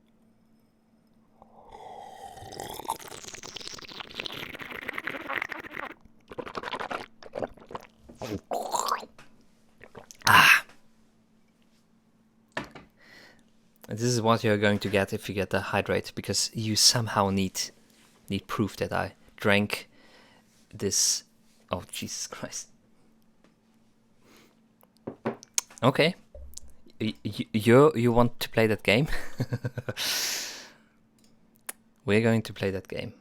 This is what you're going to get if you get the hydrate, because you somehow need proof that I drank this. Oh, Jesus Christ. Okay. You want to play that game? We're going to play that game.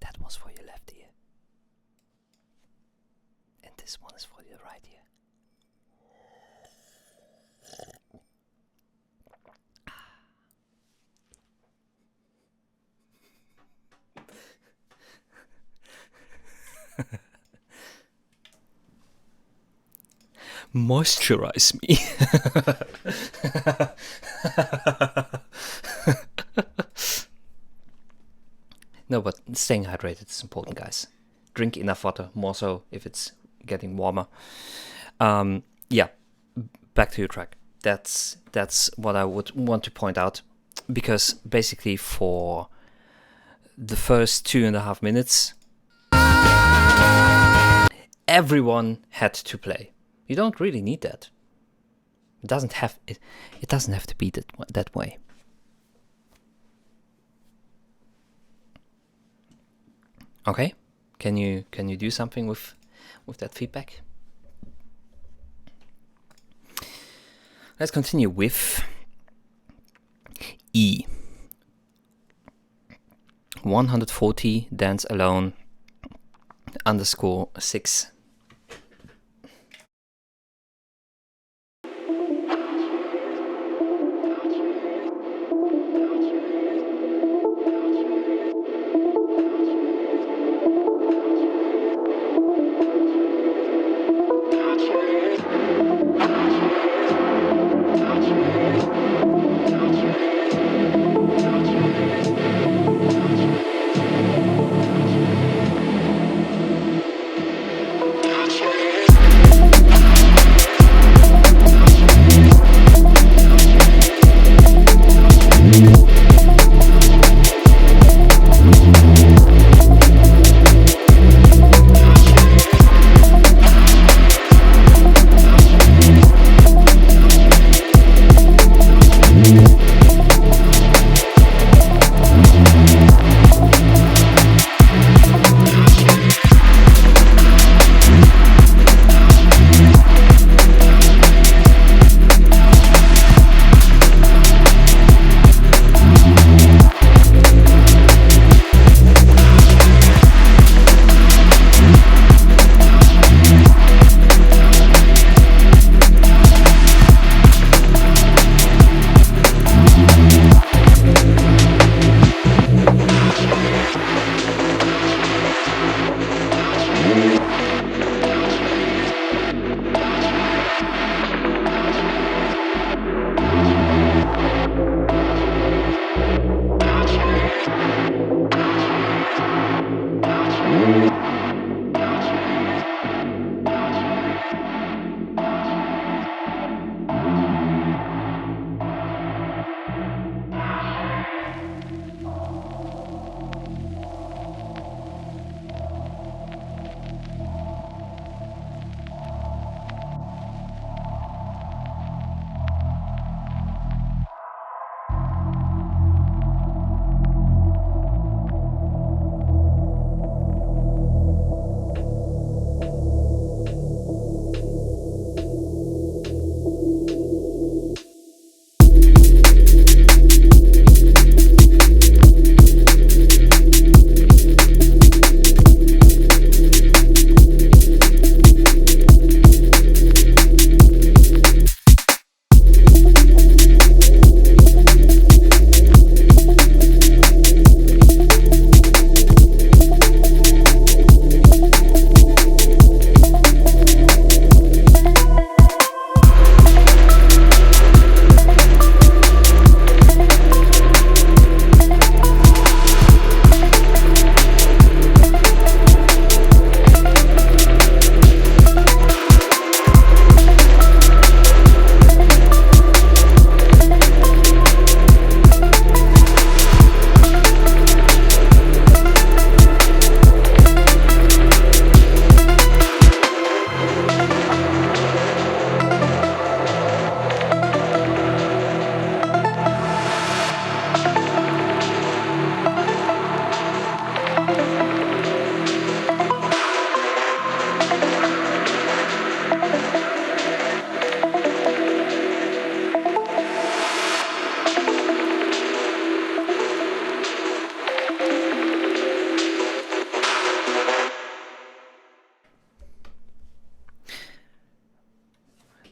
That was for your left ear. And this one is for your right ear. Moisturize me. No, but staying hydrated is important, guys. Drink enough water, more so if it's getting warmer. Yeah, back to your track. That's what I would want to point out, because basically for the first 2.5 minutes, everyone had to play. You don't really need that. It doesn't have to be that way. Okay, can you do something with that feedback? Let's continue with E, 140 dance alone _6.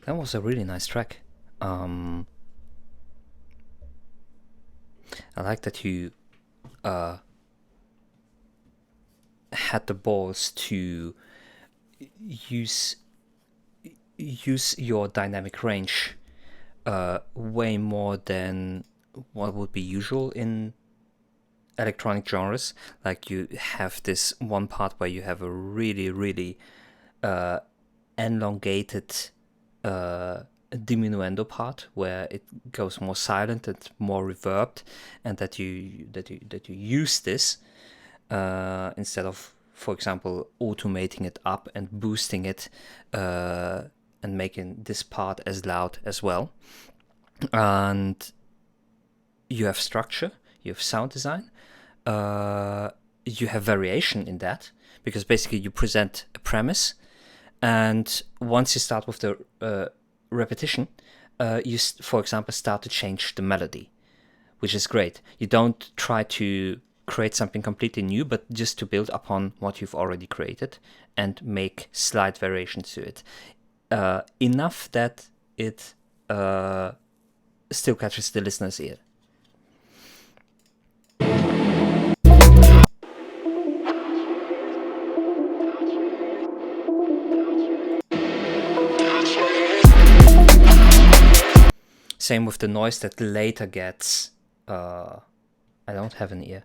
That was a really nice track. I like that you had the balls to use your dynamic range way more than what would be usual in electronic genres. Like you have this one part where you have a really elongated diminuendo part where it goes more silent and more reverbed, and that you use this instead of, for example, automating it up and boosting it and making this part as loud as well. And you have structure, you have sound design, you have variation in that, because basically you present a premise, and once you start with the repetition, you, for example, start to change the melody, which is great. You don't try to create something completely new, but just to build upon what you've already created and make slight variations to it. Enough that it still catches the listener's ear. Same with the noise that later gets. I don't have an ear.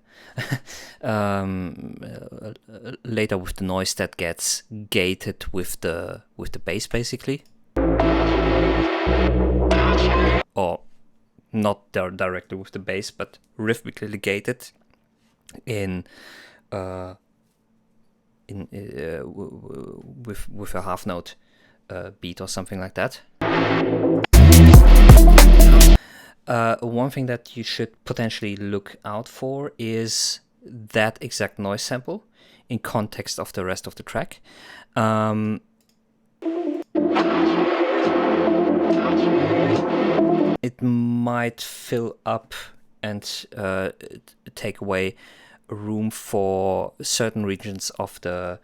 Later with the noise that gets gated with the bass, basically, or not directly with the bass, but rhythmically gated with a half note beat or something like that. One thing that you should potentially look out for is that exact noise sample in context of the rest of the track. It might fill up and take away room for certain regions of the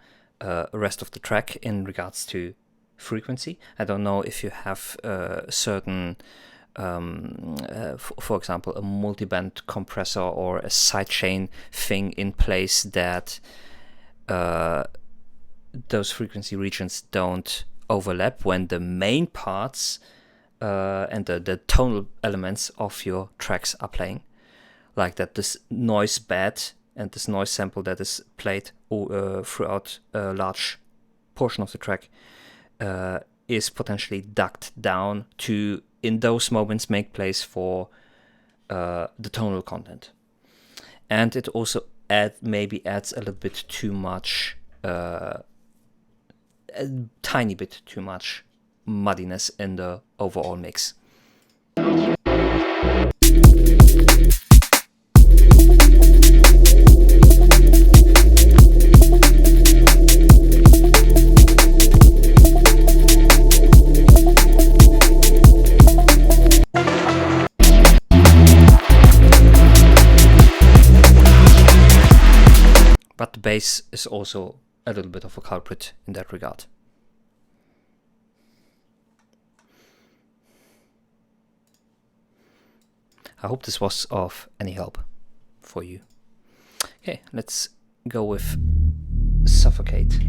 rest of the track in regards to frequency. I don't know if you have certain for example, a multiband compressor or a sidechain thing in place that those frequency regions don't overlap when the main parts and the tonal elements of your tracks are playing. Like that this noise bed and this noise sample that is played throughout a large portion of the track is potentially ducked down to, in those moments, make place for the tonal content. And it also maybe adds a little bit too much, a tiny bit too much muddiness in the overall mix. But the bass is also a little bit of a culprit in that regard. I hope this was of any help for you. Okay, let's go with Suffocate.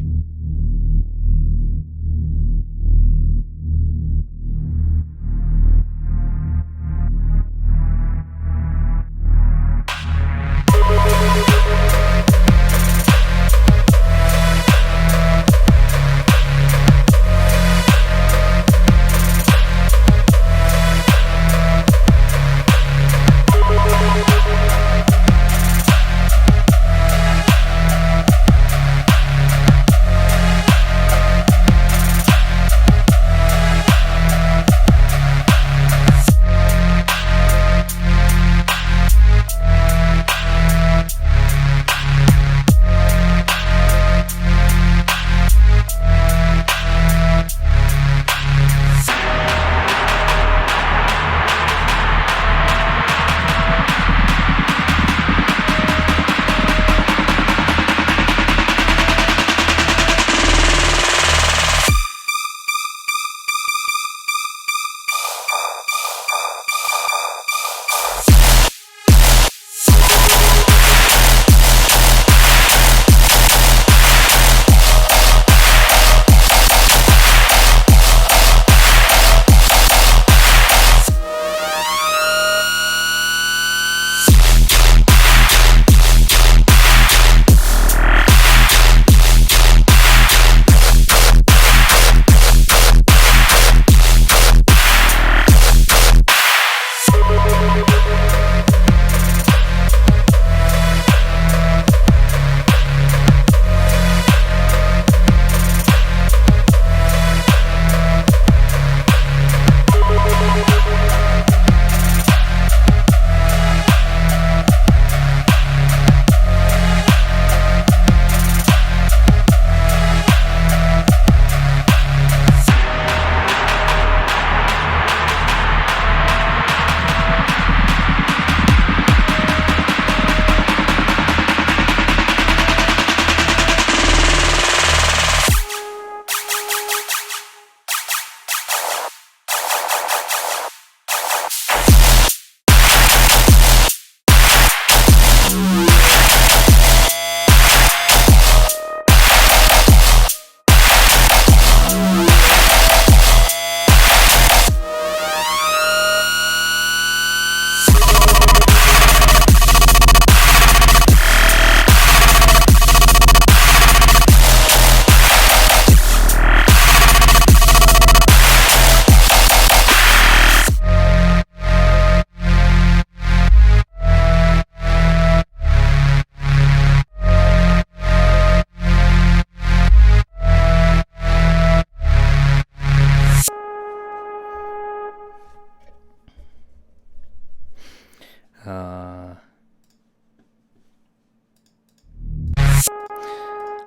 I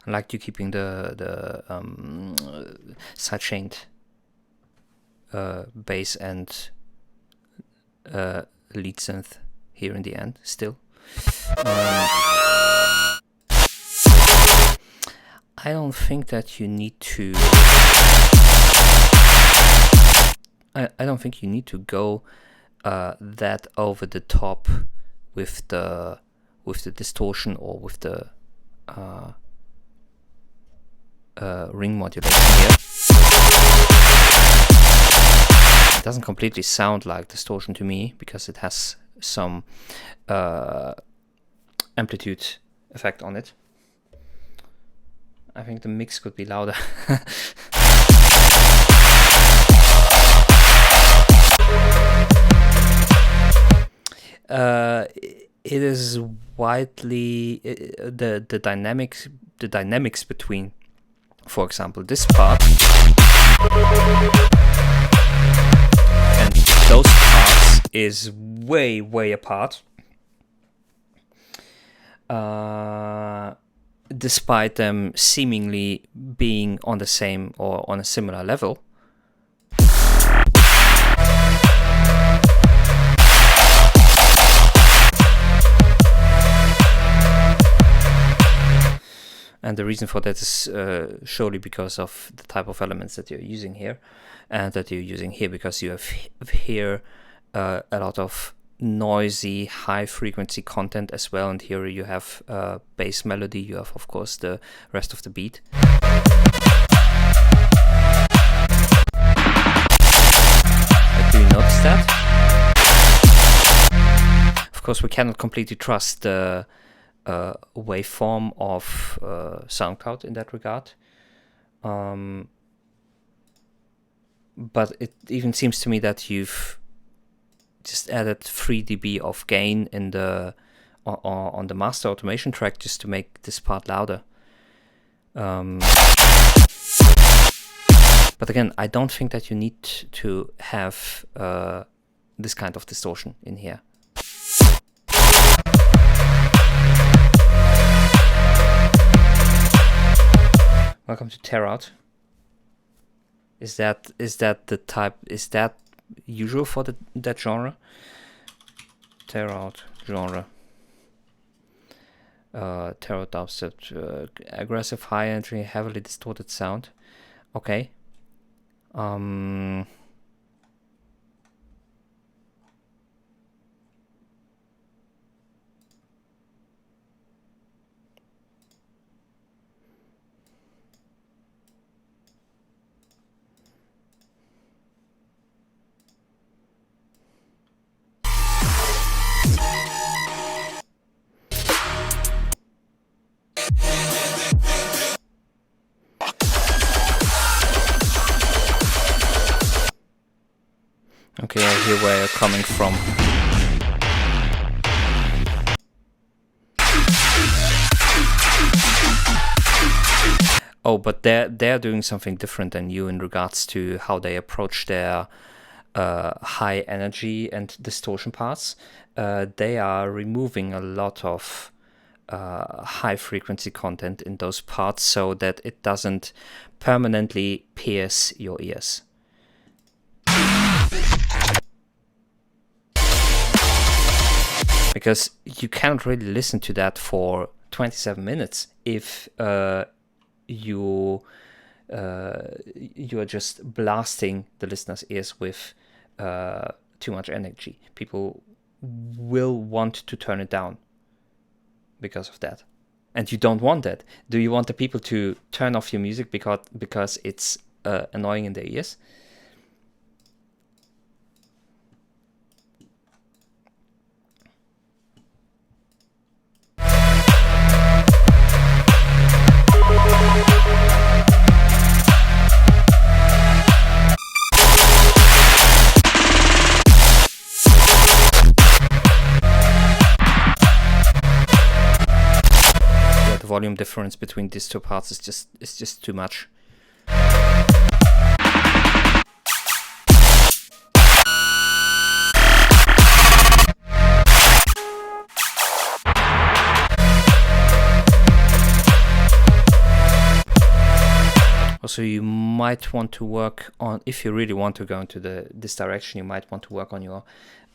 like you keeping the sidechained bass and lead synth here in the end still. I don't think that you need to. I don't think you need to go that over the top with the distortion or with the ring modulation here. It doesn't completely sound like distortion to me because it has some amplitude effect on it. I think the mix could be louder. It is widely the dynamics between, for example, this part and those parts is way apart. Despite them seemingly being on the same or on a similar level. And the reason for that is surely because of the type of elements that you're using here, and that you're using here because you have here a lot of noisy high frequency content as well, and here you have bass melody, you have of course the rest of the beat. Do you notice that? Of course we cannot completely trust the waveform of SoundCloud in that regard, but it even seems to me that you've just added 3 dB of gain in the on the master automation track just to make this part louder. But again, I don't think that you need to have this kind of distortion in here. Welcome to Tear Out. Is that the type? Is that usual for that genre? Tear Out genre. Tear Out dubstep, aggressive, high energy, heavily distorted sound. Okay. Okay, I hear where you're coming from. Oh, but they're doing something different than you in regards to how they approach their high energy and distortion parts. They are removing a lot of high frequency content in those parts so that it doesn't permanently pierce your ears. Because you can't really listen to that for 27 minutes if you are just blasting the listener's ears with too much energy. People will want to turn it down because of that, and you don't want that. Do you want the people to turn off your music because it's annoying in their ears? Volume difference between these two parts is just too much. also you might want to work on, if you really want to go into this direction, you might want to work on your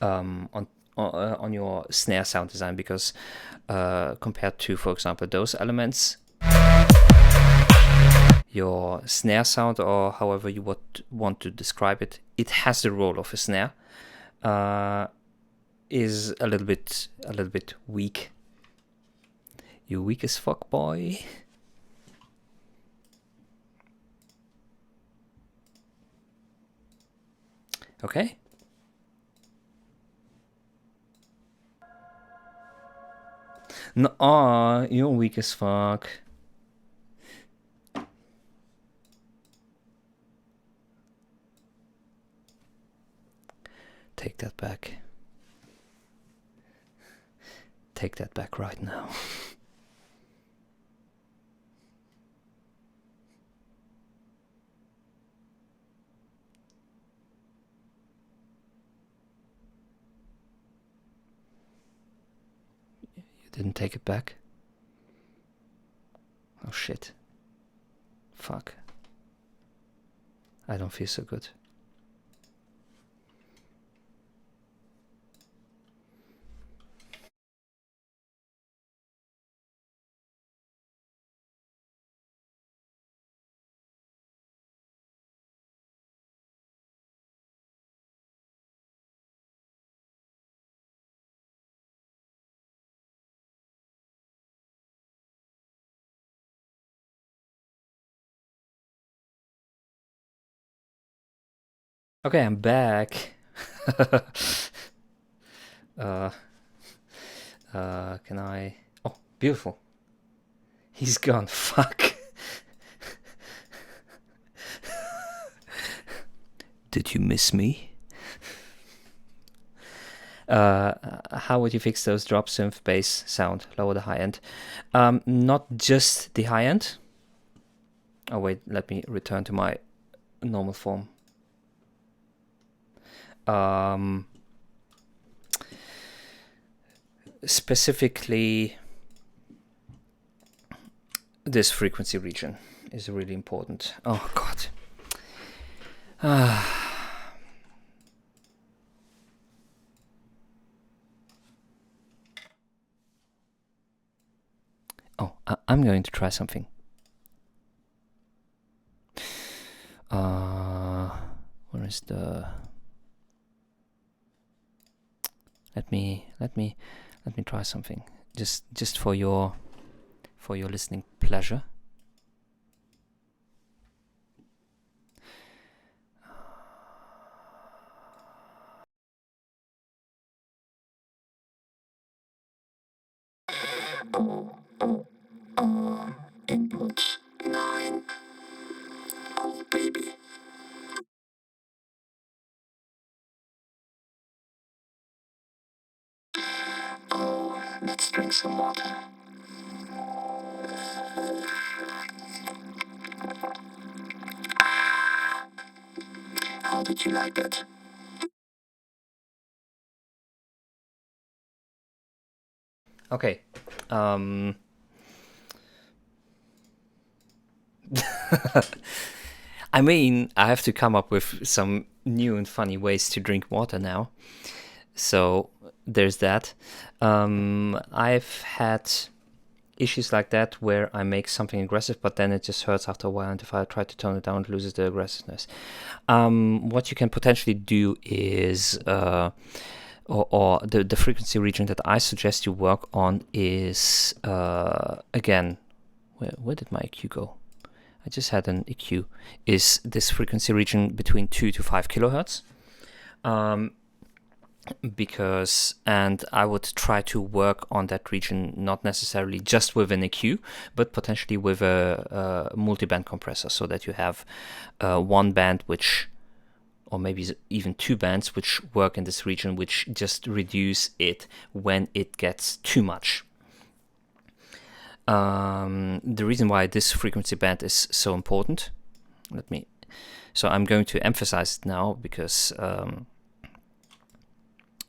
on your snare sound design, because compared to, for example, those elements, your snare sound, or however you would want to describe it, it has the role of a snare, is a little bit weak. You weak as fuck, boy. Okay. No, you're weak as fuck. Take that back. Take that back right now. You didn't take it back? Oh shit. Fuck. I don't feel so good. Okay, I'm back. Can I? Oh, beautiful. He's gone. Fuck. Did you miss me? How would you fix those drop synth bass sound? Lower the high end. Not just the high end. Oh wait, let me return to my normal form. Specifically, this frequency region is really important. Oh god. Oh, I'm going to try something. Where is the? Let me try something. Just for your listening pleasure. Input 9. Oh, baby. Oh, let's drink some water. How did you like it? Okay. I mean, I have to come up with some new and funny ways to drink water now. So there's that. I've had issues like that where I make something aggressive, but then it just hurts after a while, and if I try to tone it down, it loses the aggressiveness. What you can potentially do is, or the frequency region that I suggest you work on is, again, where did my EQ go? I just had an EQ, is this frequency region between 2 to 5 kilohertz. Because, and I would try to work on that region, not necessarily just with an EQ, but potentially with a multi-band compressor, so that you have one band which, or maybe even two bands which work in this region, which just reduce it when it gets too much. The reason why this frequency band is so important, so I'm going to emphasize it now, because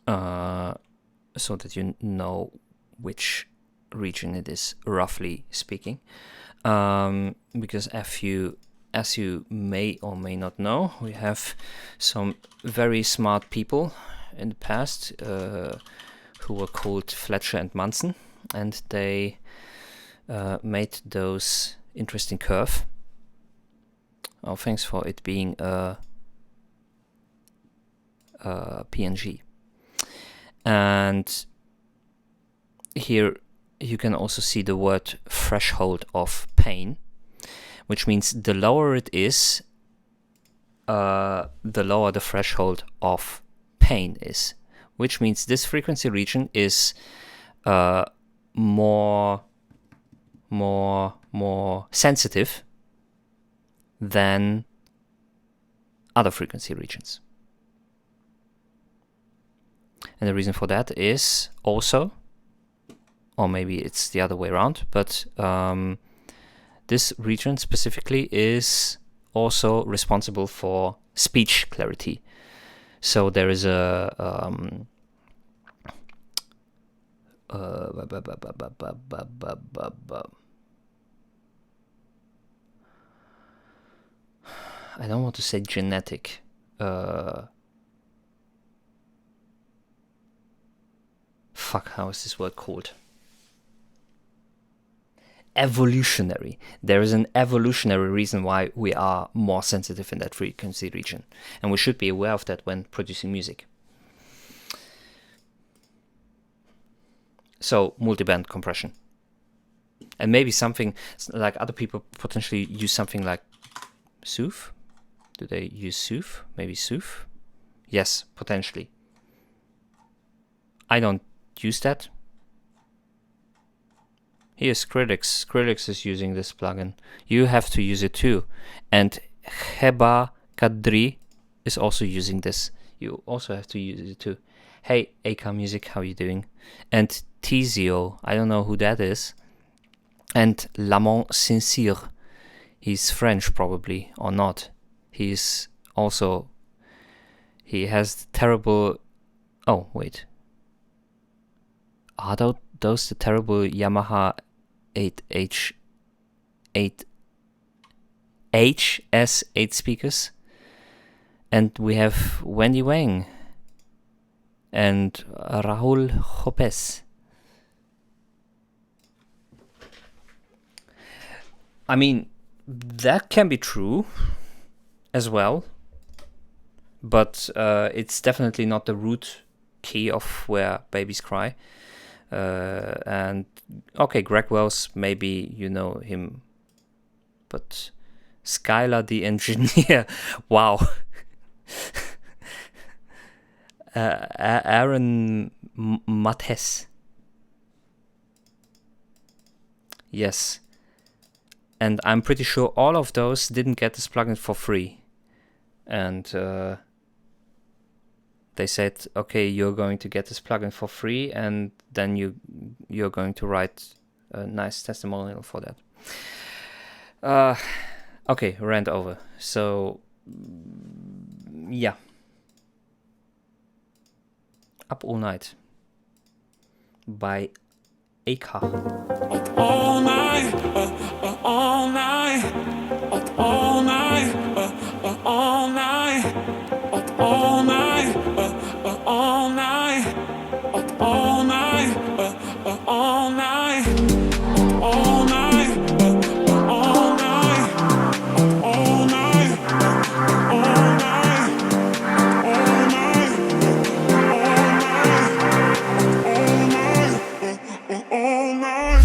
so that you know which region it is, roughly speaking, because as you may or may not know, we have some very smart people in the past who were called Fletcher and Munson, and they made those interesting curve. Oh, thanks for it being a PNG. And here you can also see the word threshold of pain, which means the lower it is, the lower the threshold of pain is, which means this frequency region is more sensitive than other frequency regions. And the reason for that is also, or maybe it's the other way around, but this region specifically is also responsible for speech clarity. So there is a I don't want to say genetic. How is this word called? Evolutionary. There is an evolutionary reason why we are more sensitive in that frequency region, and we should be aware of that when producing music. So multiband compression, and maybe something like other people potentially use something like SUV. Do they use SUV? Maybe SUV? Yes, potentially. I don't use that. Here's Skrillex. Skrillex is using this plugin. You have to use it too. And Heba Kadri is also using this. You also have to use it too. Hey, AK Music, how you doing? And Tizio, I don't know who that is. And Lamont Sincere. He's French probably, or not. He's also... He has terrible... Oh, wait. Are those the terrible Yamaha HS8 speakers? And we have Wendy Wang and Raúl Lopez. I mean, that can be true as well, but it's definitely not the root key of where babies cry. And okay, Greg Wells, maybe you know him, but Skylar the engineer, wow. Aaron Mates, yes, and I'm pretty sure all of those didn't get this plugin for free, and they said, okay, you're going to get this plugin for free, and then you're going to write a nice testimonial for that. Okay, rant over. So yeah, Up All Night by Aka. All night, all night, all night, all night, all night, all night, all night, all night, all night, all night, all night, all night, all night.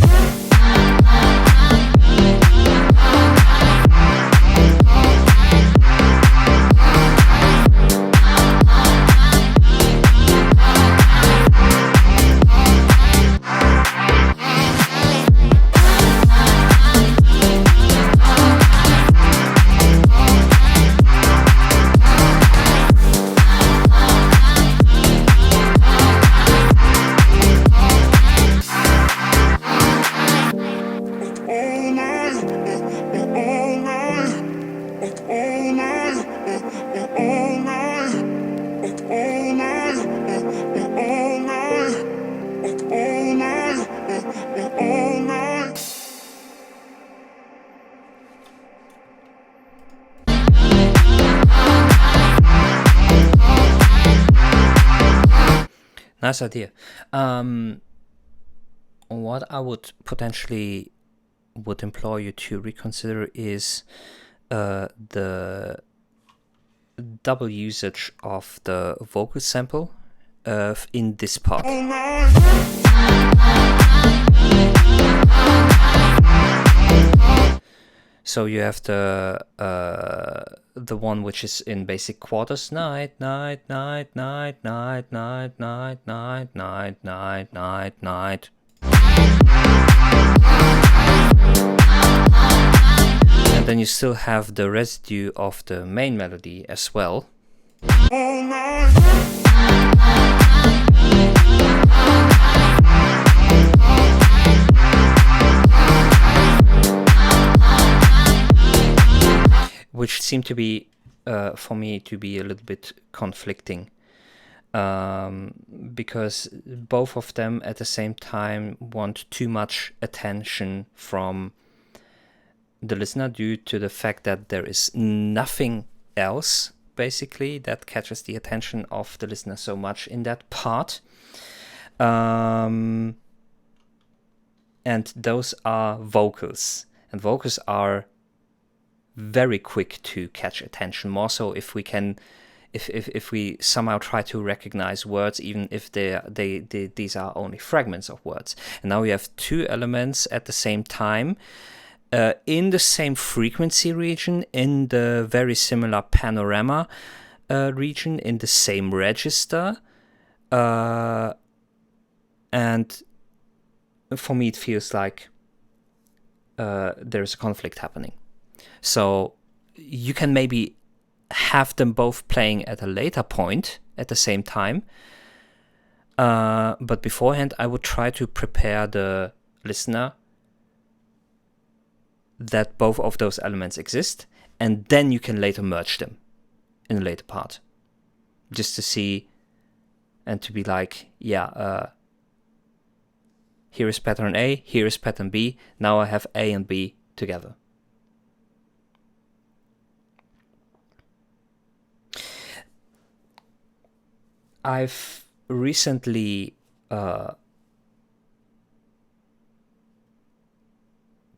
Nice idea. What I would potentially would implore you to reconsider is the double usage of the vocal sample in this part. So you have the one which is in basic quarters. Night, night, night, night, night, night, night, night, night, night, night, night. And then you still have the residue of the main melody as well. Which seemed to be, for me, to be a little bit conflicting. Because both of them at the same time want too much attention from the listener due to the fact that there is nothing else basically that catches the attention of the listener so much in that part. And those are vocals, and vocals are very quick to catch attention, more so if we can if we somehow try to recognize words, even if these are only fragments of words. And now we have two elements at the same time, in the same frequency region, in the very similar panorama region, in the same register, and for me it feels like there's a conflict happening. So you can maybe have them both playing at a later point at the same time, but beforehand I would try to prepare the listener that both of those elements exist, and then you can later merge them in a later part, just to see and to be like, yeah, here is pattern A, here is pattern B, now I have A and B together. I've recently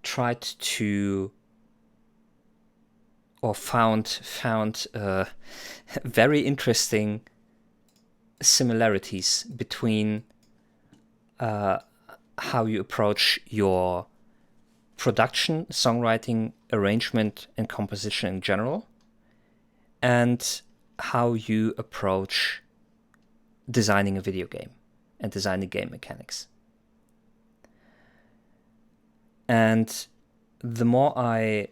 tried to, or found very interesting similarities between how you approach your production, songwriting, arrangement, and composition in general, and how you approach designing a video game and designing game mechanics. And the more I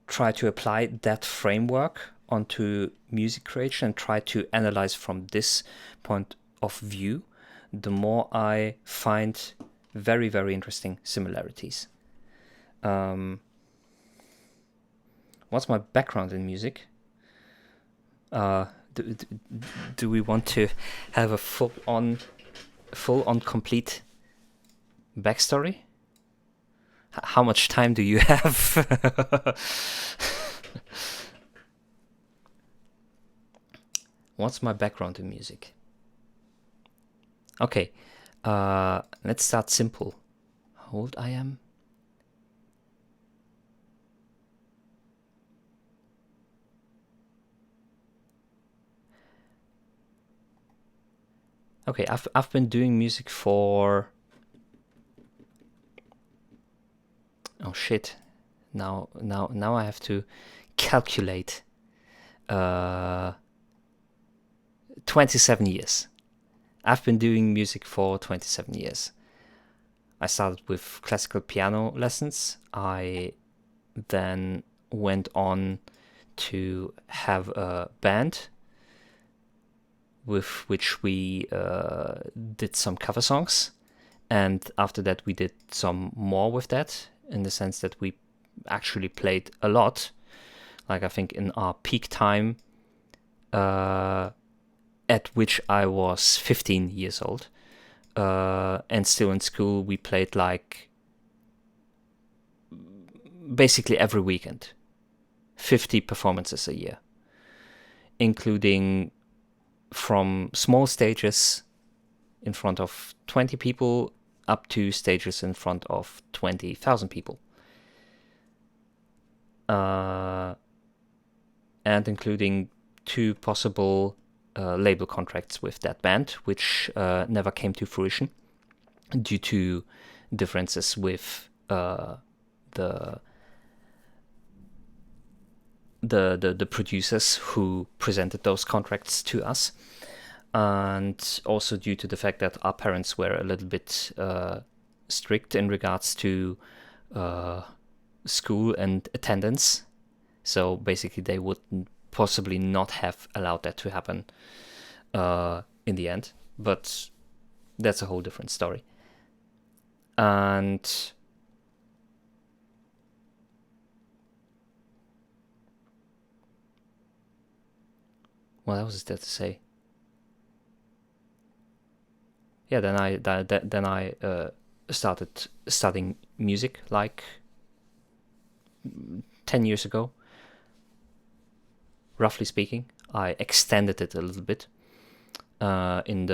try to apply that framework onto music creation and try to analyze from this point of view, the more I find very, very interesting similarities. What's my background in music? Do we want to have a full-on complete backstory? How much time do you have? What's my background in music? Okay, let's start simple. How old I am? Okay, I've been doing music for, oh shit, now I have to calculate. 27 years. I've been doing music for 27 years. I started with classical piano lessons. I then went on to have a band with which we did some cover songs, and after that we did some more with that, in the sense that we actually played a lot. Like, I think in our peak time, at which I was 15 years old, and still in school, we played like basically every weekend, 50 performances a year, including from small stages in front of 20 people up to stages in front of 20,000 people. And including 2 possible label contracts with that band, which never came to fruition due to differences with the producers who presented those contracts to us, and also due to the fact that our parents were a little bit strict in regards to school and attendance. So basically they would possibly not have allowed that to happen in the end, but that's a whole different story. And what else is there to say? Yeah, then I started studying music like 10 years ago, roughly speaking. I extended it a little bit in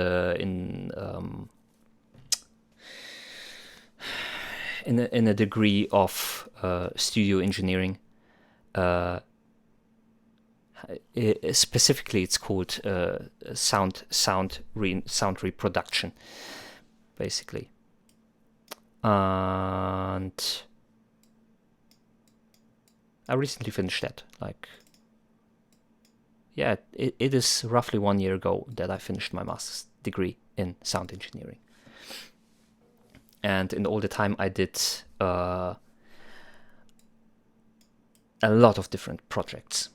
a degree of studio engineering. Specifically, it's called sound reproduction, basically. And I recently finished that. It is roughly 1 year ago that I finished my master's degree in sound engineering. And in all the time, I did a lot of different projects.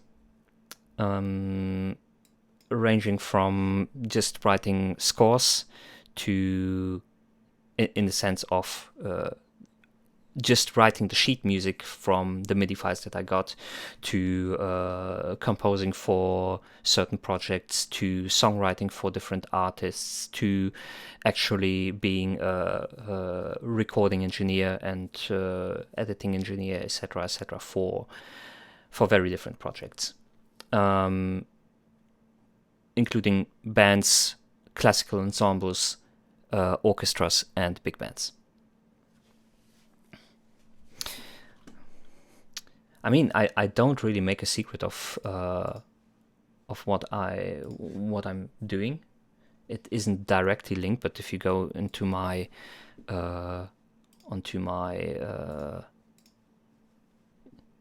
Ranging from just writing scores to, in the sense of just writing the sheet music from the MIDI files that I got, to composing for certain projects, to songwriting for different artists, to actually being a recording engineer and editing engineer, etc., for very different projects. Including bands, classical ensembles, orchestras, and big bands. I mean, I don't really make a secret of what I'm doing. It isn't directly linked, but if you go into my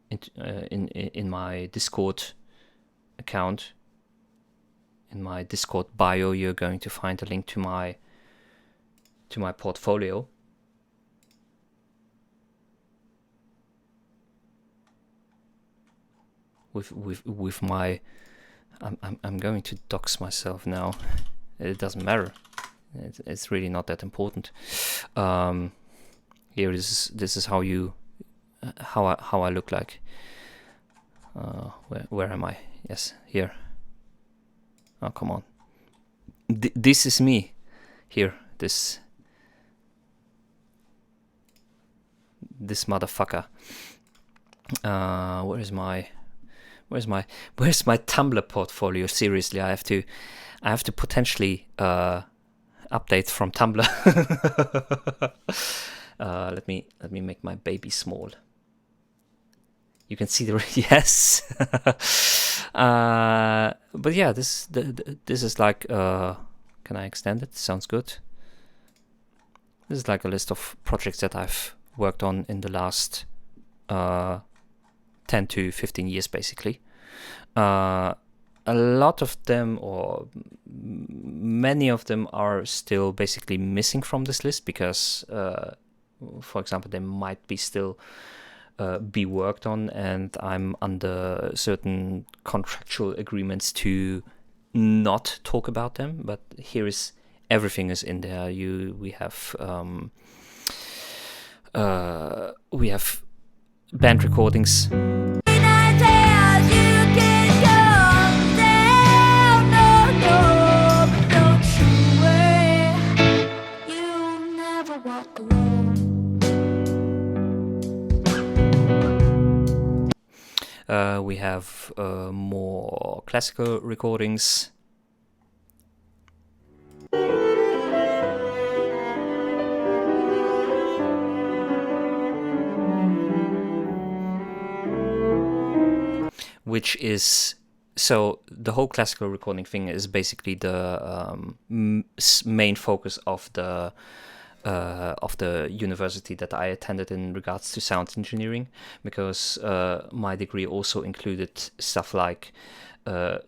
in my Discord account, in my Discord bio, you're going to find a link to my portfolio. With my, I'm going to dox myself now. It doesn't matter. It's really not that important. Here this is how I look like. Where am I? Yes, here. Oh, come on. This is me. Here, this motherfucker. Where's my Tumblr portfolio? Seriously, I have to potentially update from Tumblr. Let me make my baby small. You can see the yes. But yeah, this is like can I extend it? Sounds good. This is like a list of projects that I've worked on in the last 10 to 15 years, basically. A lot of them, or many of them, are still basically missing from this list because, for example, they might be still be worked on, and I'm under certain contractual agreements to not talk about them. But here is everything is in there. We have band recordings. We have more classical recordings, which is, so the whole classical recording thing is basically the main focus of the university that I attended in regards to sound engineering, because my degree also included stuff like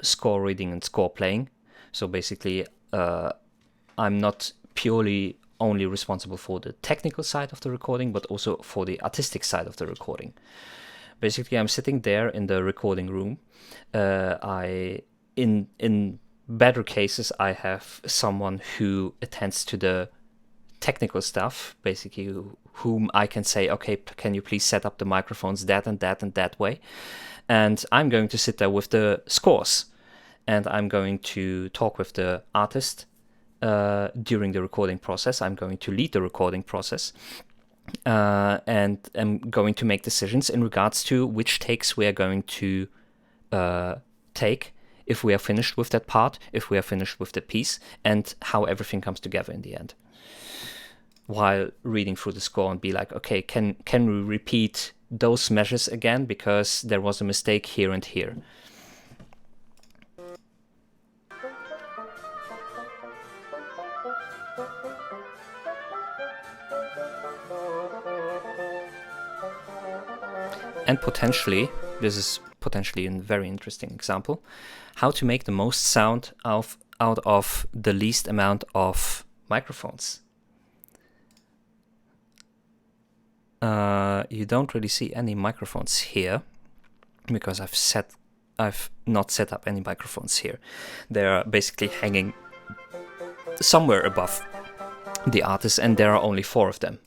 score reading and score playing. So basically, I'm not purely only responsible for the technical side of the recording, but also for the artistic side of the recording. Basically, I'm sitting there in the recording room. In better cases, I have someone who attends to the technical stuff, basically, whom I can say, okay, can you please set up the microphones that and that and that way? And I'm going to sit there with the scores, and I'm going to talk with the artist during the recording process. I'm going to lead the recording process, and I'm going to make decisions in regards to which takes we are going to take, if we are finished with that part, if we are finished with the piece, and how everything comes together in the end. While reading through the score and be like, okay, can we repeat those measures again, because there was a mistake here and here. And potentially, this is potentially a very interesting example, how to make the most sound out of the least amount of microphones. You don't really see any microphones here, because I've not set up any microphones here. They're basically hanging somewhere above the artist, and there are only 4 of them.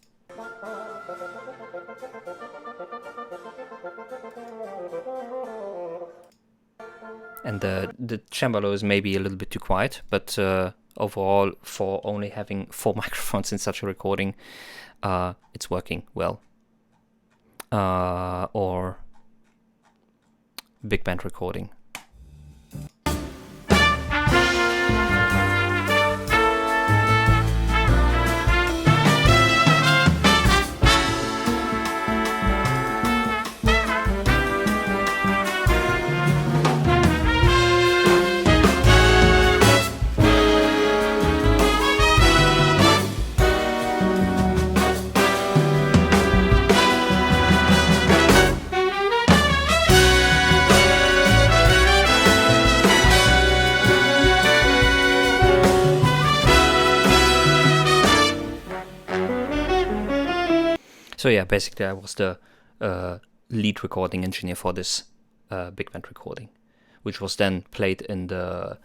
And the cembalo is maybe a little bit too quiet, but overall, for only having 4 microphones in such a recording, it's working well. Or big band recording. So yeah, basically I was the lead recording engineer for this big band recording, which was then played in the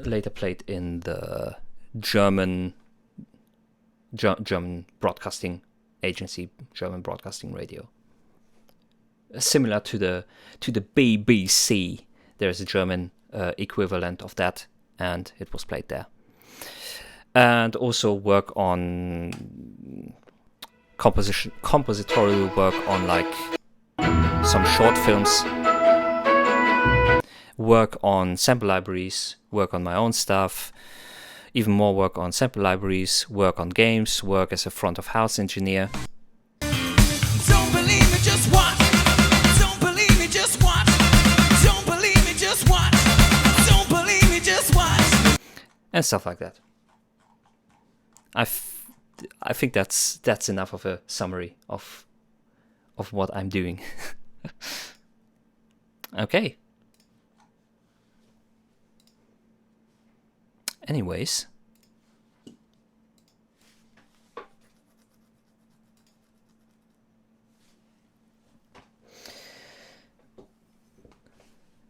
later played in the German broadcasting agency, German Broadcasting Radio. Similar to the BBC, there's a German equivalent of that, and it was played there. And also work on compositorial work on like some short films, work on sample libraries, work on my own stuff, even more work on sample libraries, work on games, work as a front of house engineer. Don't believe me, just watch. Don't believe me, just watch. Don't believe me, just watch. Don't believe me, just watch. And stuff like that. I think that's enough of a summary of what I'm doing. Okay. Anyways.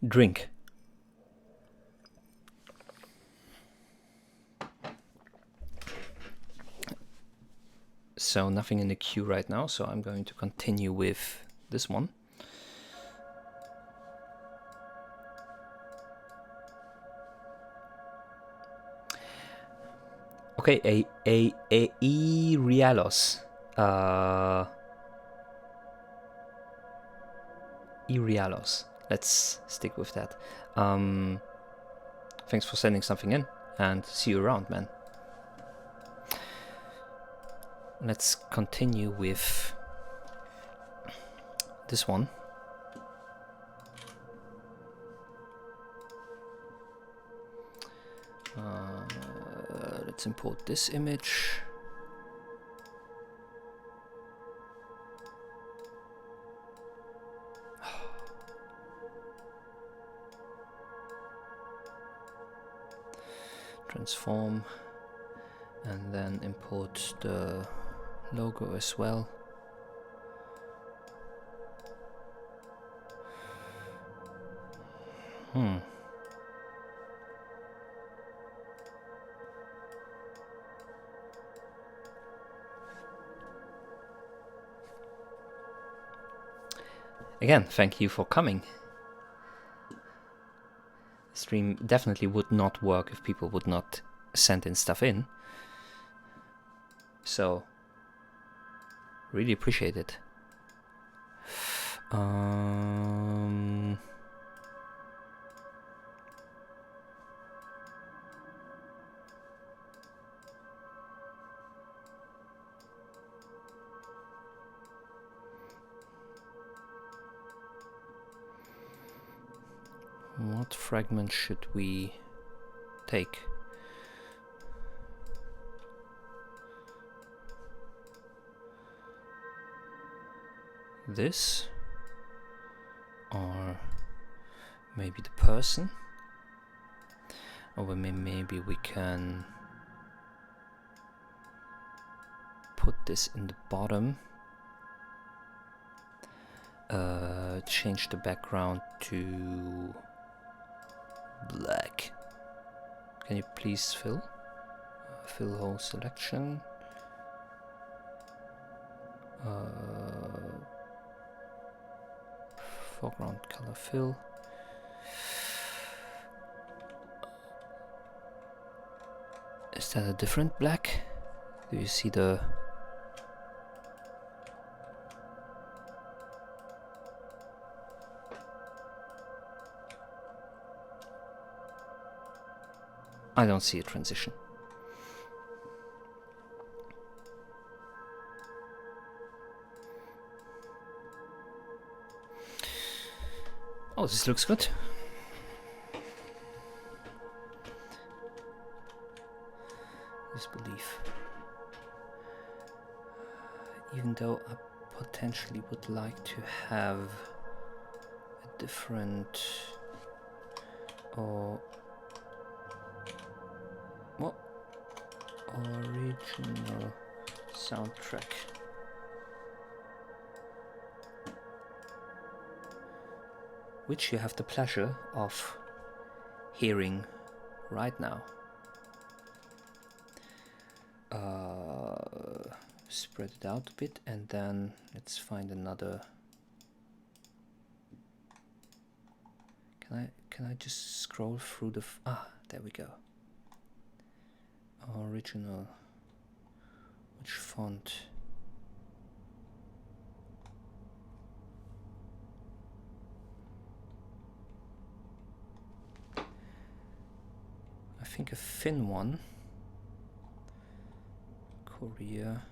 Drink. So nothing in the queue right now, so I'm going to continue with this one. Okay, a Irialos. Irialos. Let's stick with that. Thanks for sending something in, and see you around, man. Let's continue with this one. Let's import this image. Transform, and then import the logo as well. Again, thank you for coming. The stream definitely would not work if people would not send in stuff in. So, really appreciate it. What fragment should we take? This? Or maybe the person? Or maybe we can put this in the bottom. Change the background to black. Can you please fill whole selection? Foreground color fill. Is that a different black? Do you see the... I don't see a transition. Oh, this looks good. Disbelief. Even though I potentially would like to have a different or what original soundtrack. Which you have the pleasure of hearing right now. Spread it out a bit, and then let's find another. Can I just scroll through the? There we go. Original. Which font? I think a thin one. Korea.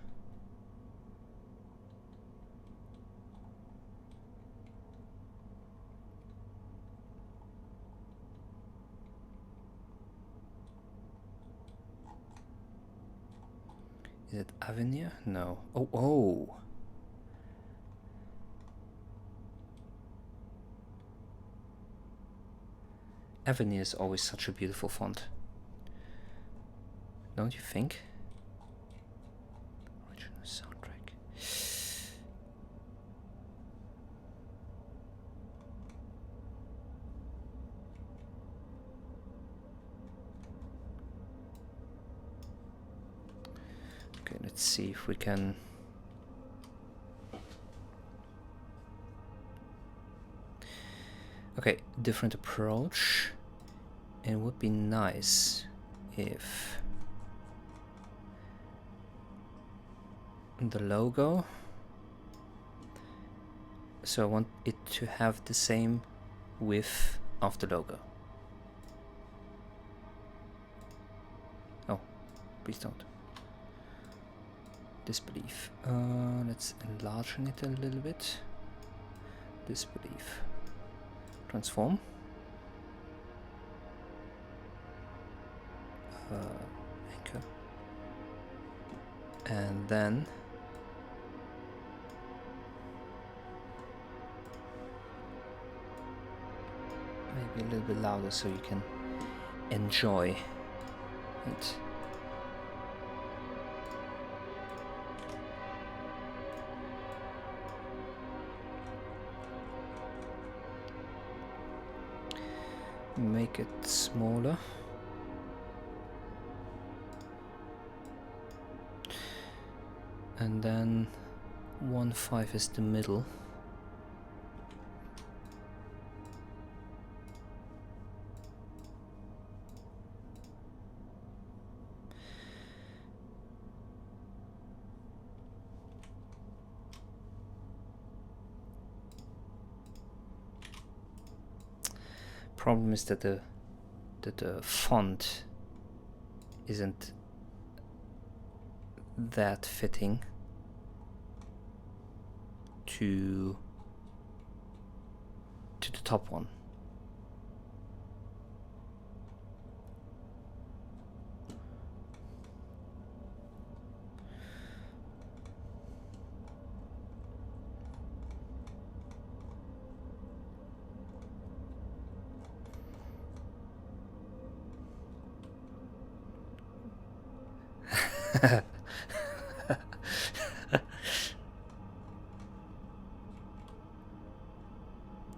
Is it Avenir? No. Oh. Avenir is always such a beautiful font. Don't you think? Original soundtrack. Okay, let's see if we can. Okay, different approach. It would be nice if the logo, so I want it to have the same width of the logo. Oh, please don't. Disbelief. Let's enlarge it a little bit. Disbelief. Transform. anchor, and then maybe a little bit louder so you can enjoy it. Make it smaller. And then 1.5 is the middle. Problem is that the font isn't that fitting to the top one.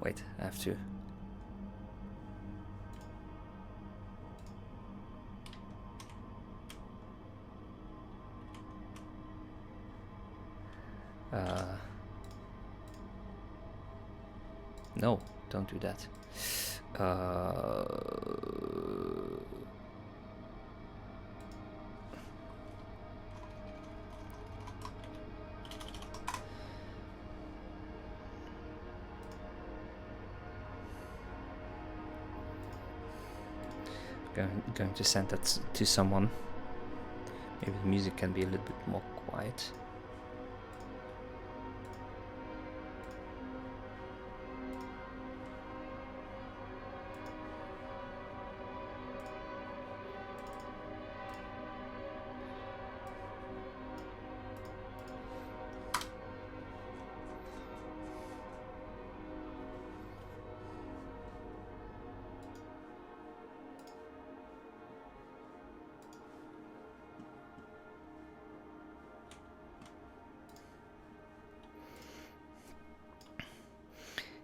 Wait, I have to. No, don't do that. Going to send that to someone. Maybe the music can be a little bit more quiet.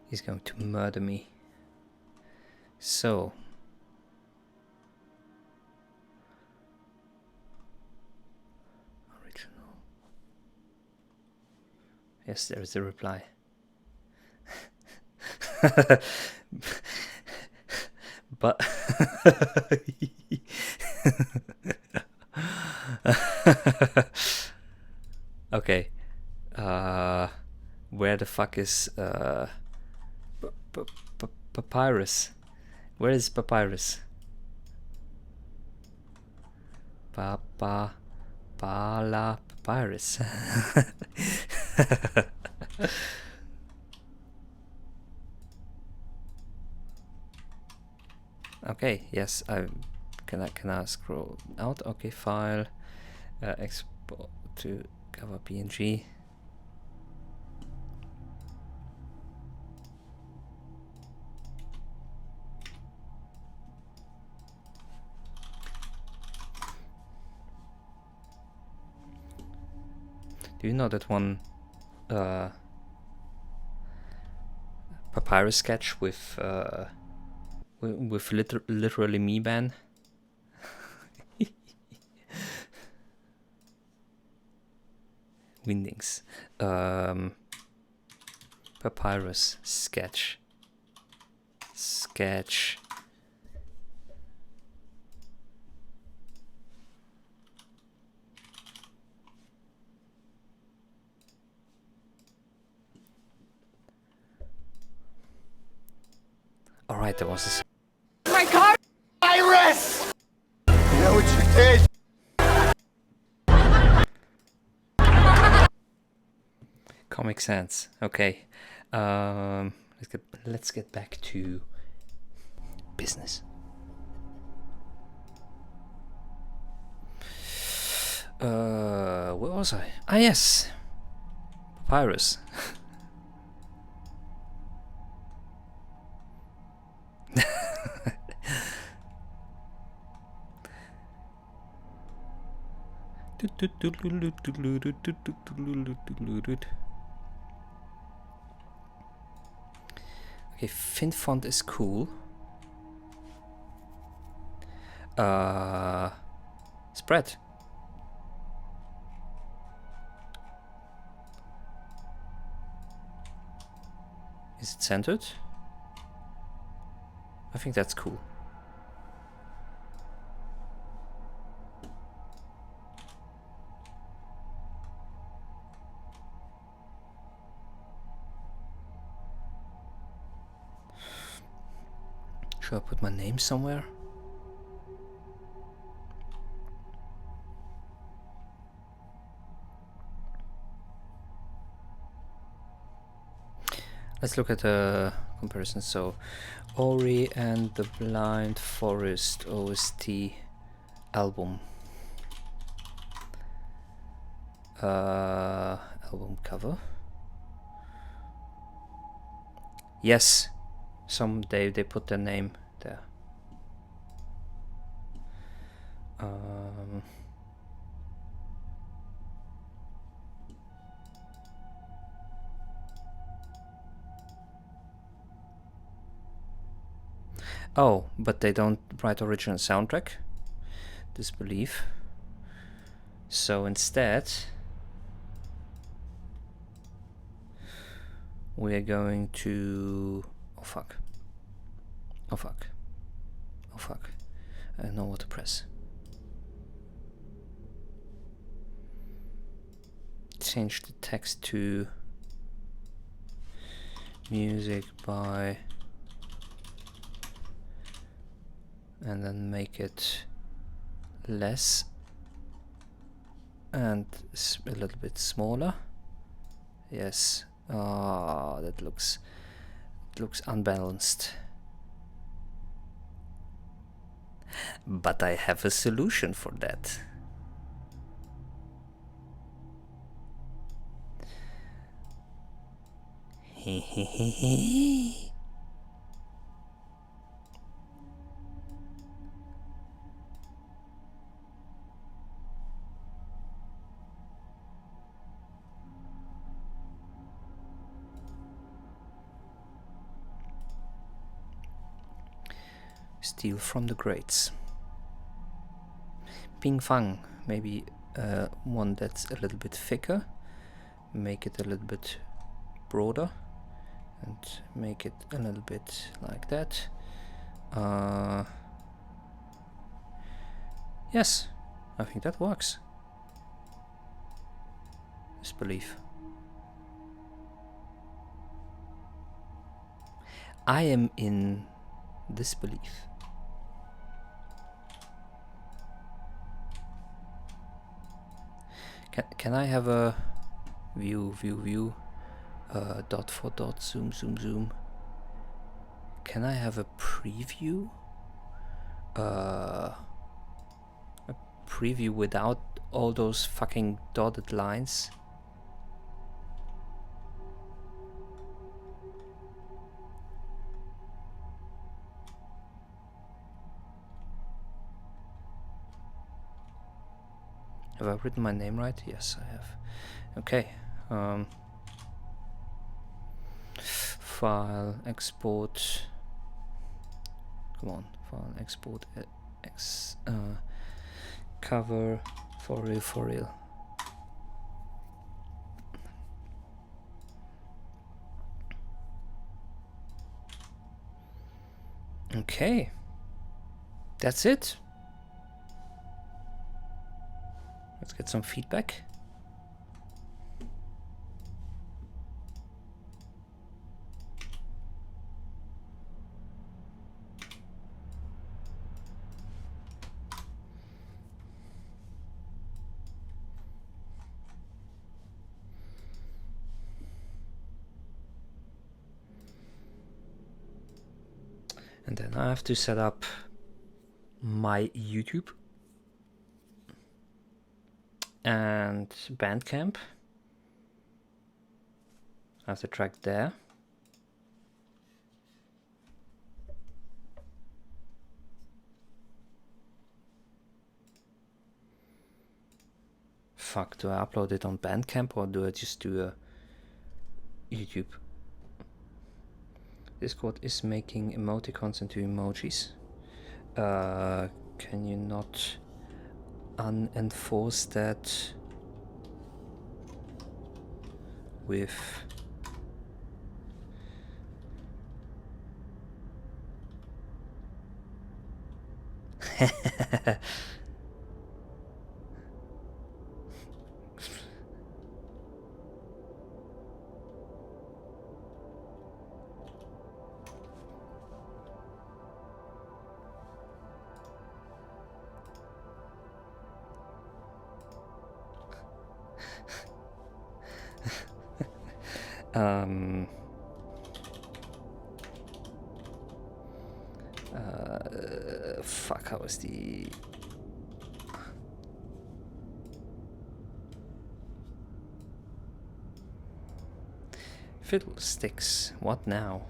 He's going to murder me. So original. Yes, there is a reply. But okay. Where the fuck is Papyrus? Where is Papyrus? Papyrus. Okay, yes, can I scroll out? Okay, file, export to cover PNG. Do you know that one Papyrus sketch with literally me ban? Windings. Papyrus sketch. Alright, there was this. My car! Iris! You know what you did? Comic Sans. Okay. Let's get back to business. was I? Ah, yes! Papyrus. Okay, Fin font is cool. Spread. Is it centered? I think that's cool. Should I put my name somewhere? Let's look at the comparison. So, Ori and the Blind Forest OST album. Album cover. Yes, they put their name there. Oh, but they don't write original soundtrack. Disbelief. So instead, we are going to... Oh fuck. Oh fuck. Oh fuck. I don't know what to press. Change the text to music by... and then make it less and a little bit smaller. Yes. Oh, that looks unbalanced. But I have a solution for that. Hehehehe. Steal from the greats. Ping Fang, maybe one that's a little bit thicker. Make it a little bit broader and make it a little bit like that. Yes, I think that works. Disbelief. I am in disbelief. Can I have a view, dot for dot, zoom. Can I have a preview? A preview without all those fucking dotted lines? Have I written my name right? Yes, I have. Okay. File, export. Come on, file, export, cover, for real. Okay. That's it. Let's get some feedback. And then I have to set up my YouTube. and Bandcamp. I have the track there. Fuck, do I upload it on Bandcamp or do I just do a YouTube? Discord is making emoticons into emojis. Can you not unenforce that with fuck, how was the fiddlesticks? What now?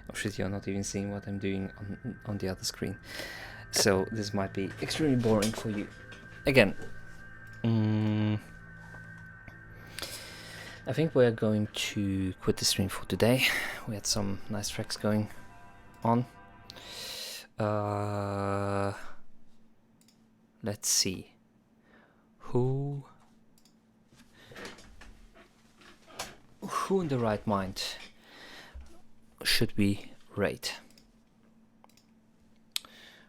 Oh shit, you're not even seeing what I'm doing on the other screen. So this might be extremely boring for you. Again, I think we're going to quit the stream for today. We had some nice tracks going on. Let's see. Who in the right mind should we rate?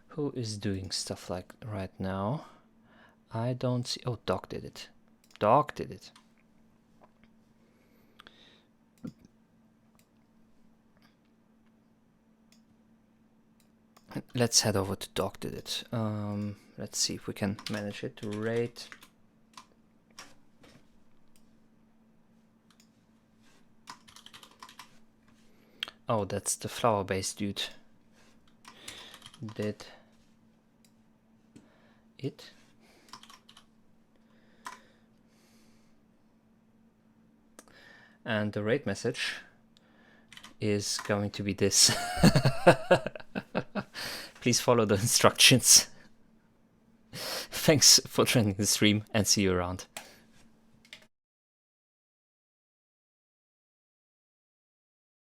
Who is doing stuff like right now? I don't see. Oh, Doc did it. Doc did it. Let's head over to Doc did it. Let's see if we can manage it to rate. Oh, that's the flower-based dude. Did it? And the rate message is going to be this. Please follow the instructions. Thanks for joining the stream and see you around.